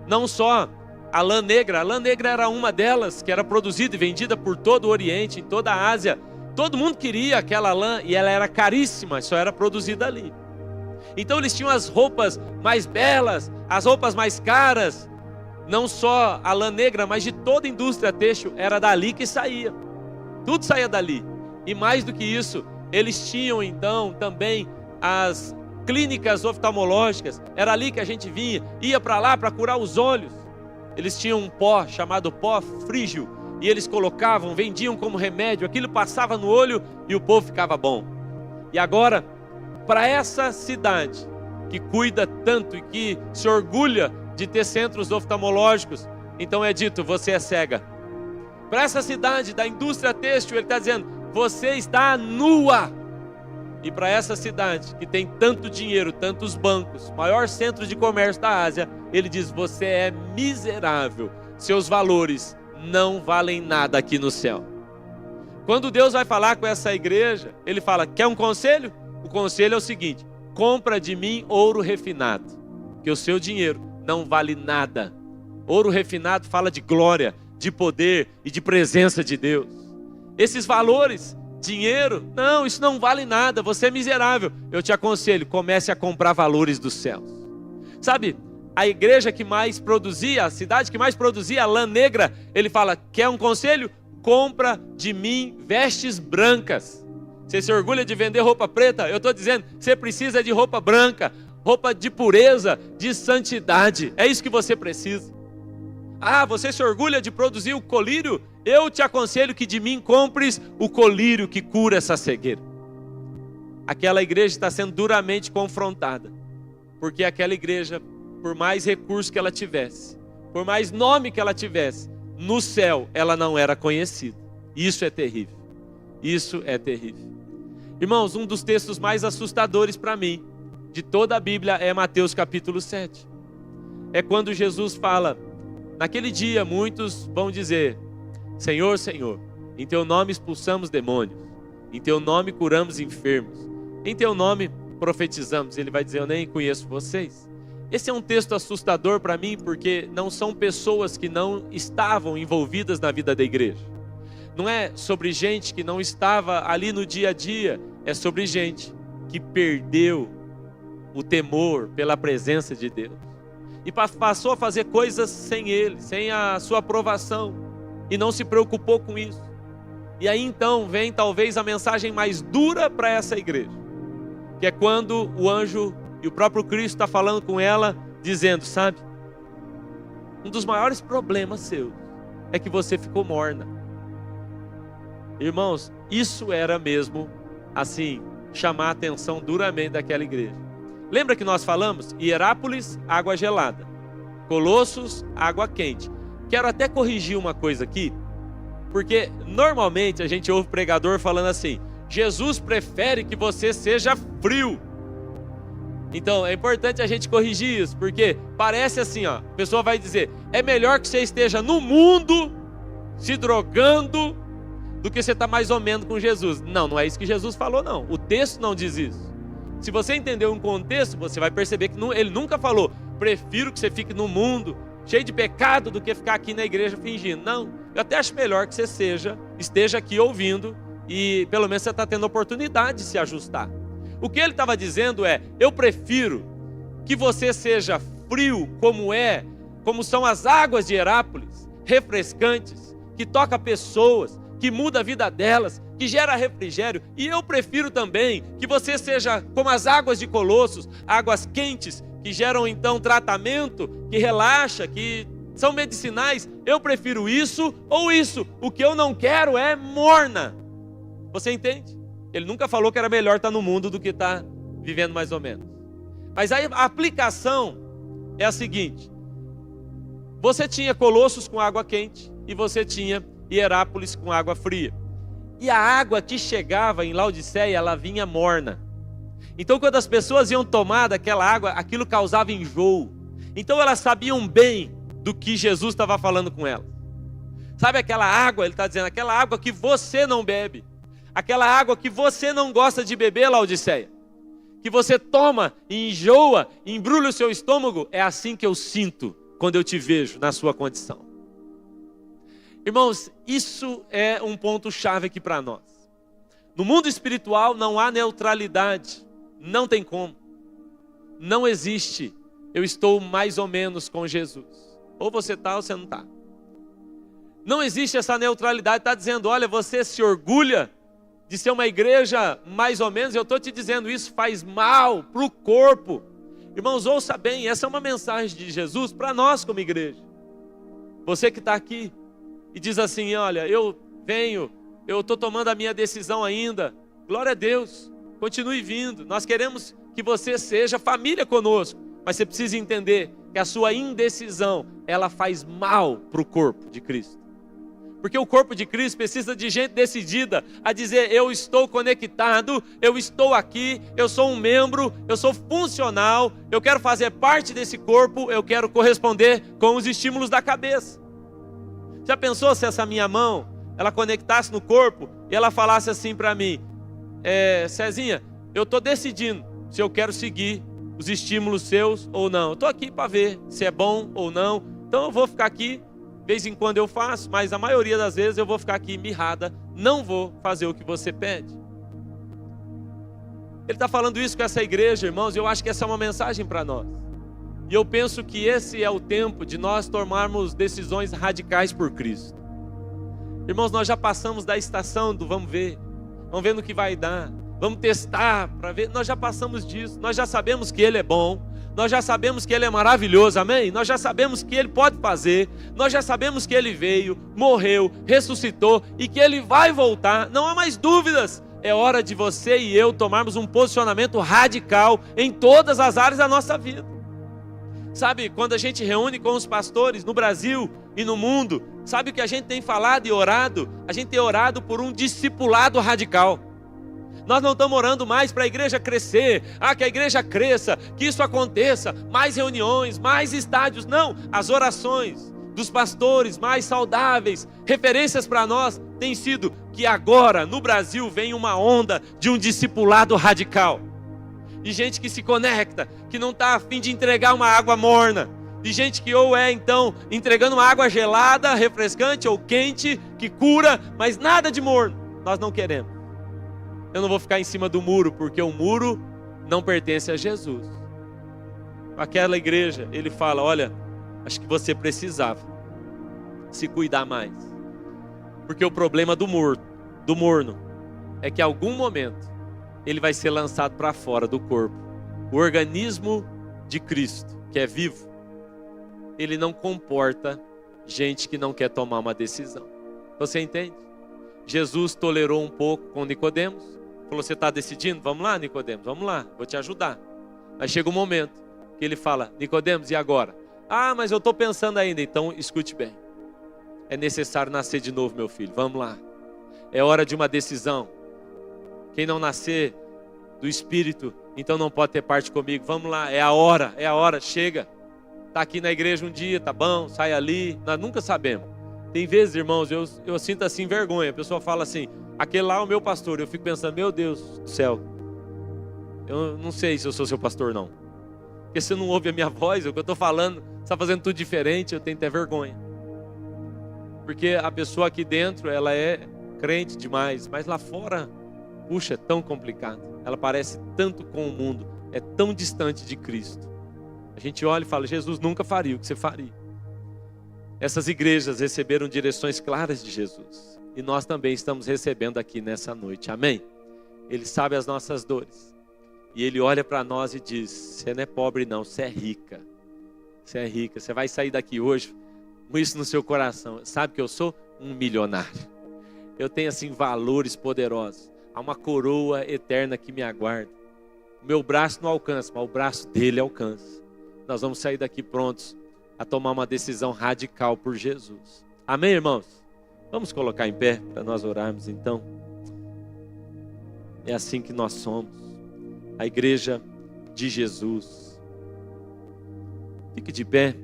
Não só a lã negra era uma delas, que era produzida e vendida por todo o Oriente, em toda a Ásia. Todo mundo queria aquela lã e ela era caríssima, só era produzida ali. Então eles tinham as roupas mais belas, as roupas mais caras. Não só a lã negra, mas de toda a indústria têxtil, era dali que saía. Tudo saía dali. E mais do que isso, eles tinham então também as clínicas oftalmológicas, era ali que a gente vinha, ia para lá para curar os olhos. Eles tinham um pó chamado pó frígio, e eles colocavam, vendiam como remédio, aquilo passava no olho e o povo ficava bom. E agora, para essa cidade, que cuida tanto e que se orgulha de ter centros oftalmológicos, então é dito, você é cega. Para essa cidade da indústria têxtil, ele está dizendo, você está nua. E para essa cidade, que tem tanto dinheiro, tantos bancos, maior centro de comércio da Ásia, ele diz, você é miserável, seus valores não valem nada aqui no céu. Quando Deus vai falar com essa igreja, ele fala, quer um conselho? O conselho é o seguinte, compra de mim ouro refinado, que o seu dinheiro não vale nada. Ouro refinado fala de glória, de poder e de presença de Deus. Esses valores, dinheiro, não, isso não vale nada, você é miserável. Eu te aconselho, comece a comprar valores dos céus. Sabe, a igreja que mais produzia, a cidade que mais produzia a lã negra, ele fala, quer um conselho? Compra de mim vestes brancas. Você se orgulha de vender roupa preta? Eu estou dizendo, você precisa de roupa branca, roupa de pureza, de santidade. É isso que você precisa. Ah, você se orgulha de produzir o colírio? Eu te aconselho que de mim compres o colírio que cura essa cegueira. Aquela igreja está sendo duramente confrontada, porque aquela igreja, por mais recurso que ela tivesse, por mais nome que ela tivesse, no céu ela não era conhecida. Isso é terrível. Isso é terrível. Irmãos, um dos textos mais assustadores para mim de toda a Bíblia é Mateus capítulo 7. É quando Jesus fala, naquele dia muitos vão dizer, Senhor, Senhor, em teu nome expulsamos demônios, em teu nome curamos enfermos, em teu nome profetizamos. Ele vai dizer, eu nem conheço vocês. Esse é um texto assustador para mim, porque não são pessoas que não estavam envolvidas na vida da igreja. Não é sobre gente que não estava ali no dia a dia, é sobre gente que perdeu o temor pela presença de Deus. E passou a fazer coisas sem Ele, sem a sua aprovação, e não se preocupou com isso. E aí então vem talvez a mensagem mais dura para essa igreja, que é quando o anjo e o próprio Cristo está falando com ela, dizendo, sabe, um dos maiores problemas seus é que você ficou morna. Irmãos, isso era mesmo, assim, chamar a atenção duramente daquela igreja. Lembra que nós falamos? Hierápolis, água gelada. Colossos, água quente. Quero até corrigir uma coisa aqui, porque normalmente a gente ouve pregador falando assim, Jesus prefere que você seja frio. Então é importante a gente corrigir isso, porque parece assim, ó, a pessoa vai dizer, é melhor que você esteja no mundo, se drogando, do que você está mais ou menos com Jesus. Não, não é isso que Jesus falou não, o texto não diz isso. Se você entender um contexto, você vai perceber que ele nunca falou, prefiro que você fique no mundo, cheio de pecado, do que ficar aqui na igreja fingindo. Não, eu até acho melhor que você esteja aqui ouvindo, e pelo menos você está tendo a oportunidade de se ajustar. O que ele estava dizendo é, eu prefiro que você seja frio como são as águas de Hierápolis, refrescantes, que toca pessoas, que muda a vida delas, que gera refrigério. E eu prefiro também que você seja como as águas de Colossos, águas quentes, que geram então tratamento, que relaxa, que são medicinais. Eu prefiro isso ou isso. O que eu não quero é morna. Você entende? Ele nunca falou que era melhor estar no mundo do que estar vivendo mais ou menos. Mas a aplicação é a seguinte. Você tinha Colossos com água quente e você tinha Hierápolis com água fria. E a água que chegava em Laodiceia, ela vinha morna. Então quando as pessoas iam tomar daquela água, aquilo causava enjoo. Então elas sabiam bem do que Jesus estava falando com elas. Sabe aquela água, ele está dizendo, aquela água que você não bebe. Aquela água que você não gosta de beber, Laodiceia, que você toma e enjoa, embrulha o seu estômago, é assim que eu sinto quando eu te vejo na sua condição. Irmãos, isso é um ponto-chave aqui para nós. No mundo espiritual não há neutralidade, não tem como. Não existe, eu estou mais ou menos com Jesus. Ou você está ou você não está. Não existe essa neutralidade, está dizendo, olha, você se orgulha de ser uma igreja mais ou menos, eu estou te dizendo, isso faz mal para o corpo. Irmãos, ouça bem, essa é uma mensagem de Jesus para nós como igreja. Você que está aqui e diz assim, olha, eu estou tomando a minha decisão ainda, glória a Deus, continue vindo, nós queremos que você seja família conosco, mas você precisa entender que a sua indecisão, ela faz mal para o corpo de Cristo. Porque o corpo de Cristo precisa de gente decidida a dizer, eu estou conectado, eu estou aqui, eu sou um membro, eu sou funcional, eu quero fazer parte desse corpo, eu quero corresponder com os estímulos da cabeça. Já pensou se essa minha mão, ela conectasse no corpo e ela falasse assim para mim, Cezinha, eu estou decidindo se eu quero seguir os estímulos seus ou não. Eu estou aqui para ver se é bom ou não, então eu vou ficar aqui. De vez em quando eu faço, mas a maioria das vezes eu vou ficar aqui mirrada, não vou fazer o que você pede. Ele está falando isso com essa igreja, irmãos, e eu acho que essa é uma mensagem para nós. E eu penso que esse é o tempo de nós tomarmos decisões radicais por Cristo. Irmãos, nós já passamos da estação do vamos ver no que vai dar, vamos testar para ver, nós já passamos disso, nós já sabemos que Ele é bom, nós já sabemos que Ele é maravilhoso, amém? Nós já sabemos que Ele pode fazer, nós já sabemos que Ele veio, morreu, ressuscitou e que Ele vai voltar, não há mais dúvidas. É hora de você e eu tomarmos um posicionamento radical em todas as áreas da nossa vida. Sabe, quando a gente reúne com os pastores no Brasil e no mundo, sabe o que a gente tem falado e orado? A gente tem orado por um discipulado radical. Nós não estamos orando mais para a igreja crescer, que a igreja cresça, que isso aconteça, mais reuniões, mais estádios. Não, as orações dos pastores mais saudáveis, referências para nós, tem sido que agora no Brasil vem uma onda de um discipulado radical. De gente que se conecta, que não está a fim de entregar uma água morna. De gente que ou então entregando uma água gelada, refrescante ou quente, que cura, mas nada de morno. Nós não queremos. Eu não vou ficar em cima do muro, porque o muro não pertence a Jesus. Aquela igreja, ele fala, olha, acho que você precisava se cuidar mais. Porque o problema do morno é que em algum momento ele vai ser lançado para fora do corpo. O organismo de Cristo, que é vivo, ele não comporta gente que não quer tomar uma decisão. Você entende? Jesus tolerou um pouco com Nicodemos. Falou, você está decidindo? Vamos lá, Nicodemos, vamos lá, vou te ajudar. Aí chega um momento que ele fala, Nicodemos, e agora? Mas eu estou pensando ainda. Então escute bem. É necessário nascer de novo, meu filho. Vamos lá. É hora de uma decisão. Quem não nascer do Espírito, então não pode ter parte comigo. Vamos lá, é a hora, chega. Está aqui na igreja um dia, tá bom, sai ali. Nós nunca sabemos. Tem vezes, irmãos, eu sinto assim vergonha. A pessoa fala assim, aquele lá é o meu pastor. Eu fico pensando, meu Deus do céu. Eu não sei se eu sou seu pastor não. Porque você não ouve a minha voz, o que eu estou falando, você está fazendo tudo diferente, eu tenho até vergonha. Porque a pessoa aqui dentro, ela é crente demais, mas lá fora, puxa, é tão complicado. Ela parece tanto com o mundo, é tão distante de Cristo. A gente olha e fala, Jesus nunca faria o que você faria. Essas igrejas receberam direções claras de Jesus. E nós também estamos recebendo aqui nessa noite, amém? Ele sabe as nossas dores. E Ele olha para nós e diz, você não é pobre não, você é rica. Você é rica, você vai sair daqui hoje com isso no seu coração. Sabe que eu sou um milionário. Eu tenho assim valores poderosos. Há uma coroa eterna que me aguarda. O meu braço não alcança, mas o braço dele alcança. Nós vamos sair daqui prontos a tomar uma decisão radical por Jesus. Amém, irmãos? Vamos colocar em pé para nós orarmos então. É assim que nós somos. A igreja de Jesus. Fique de pé.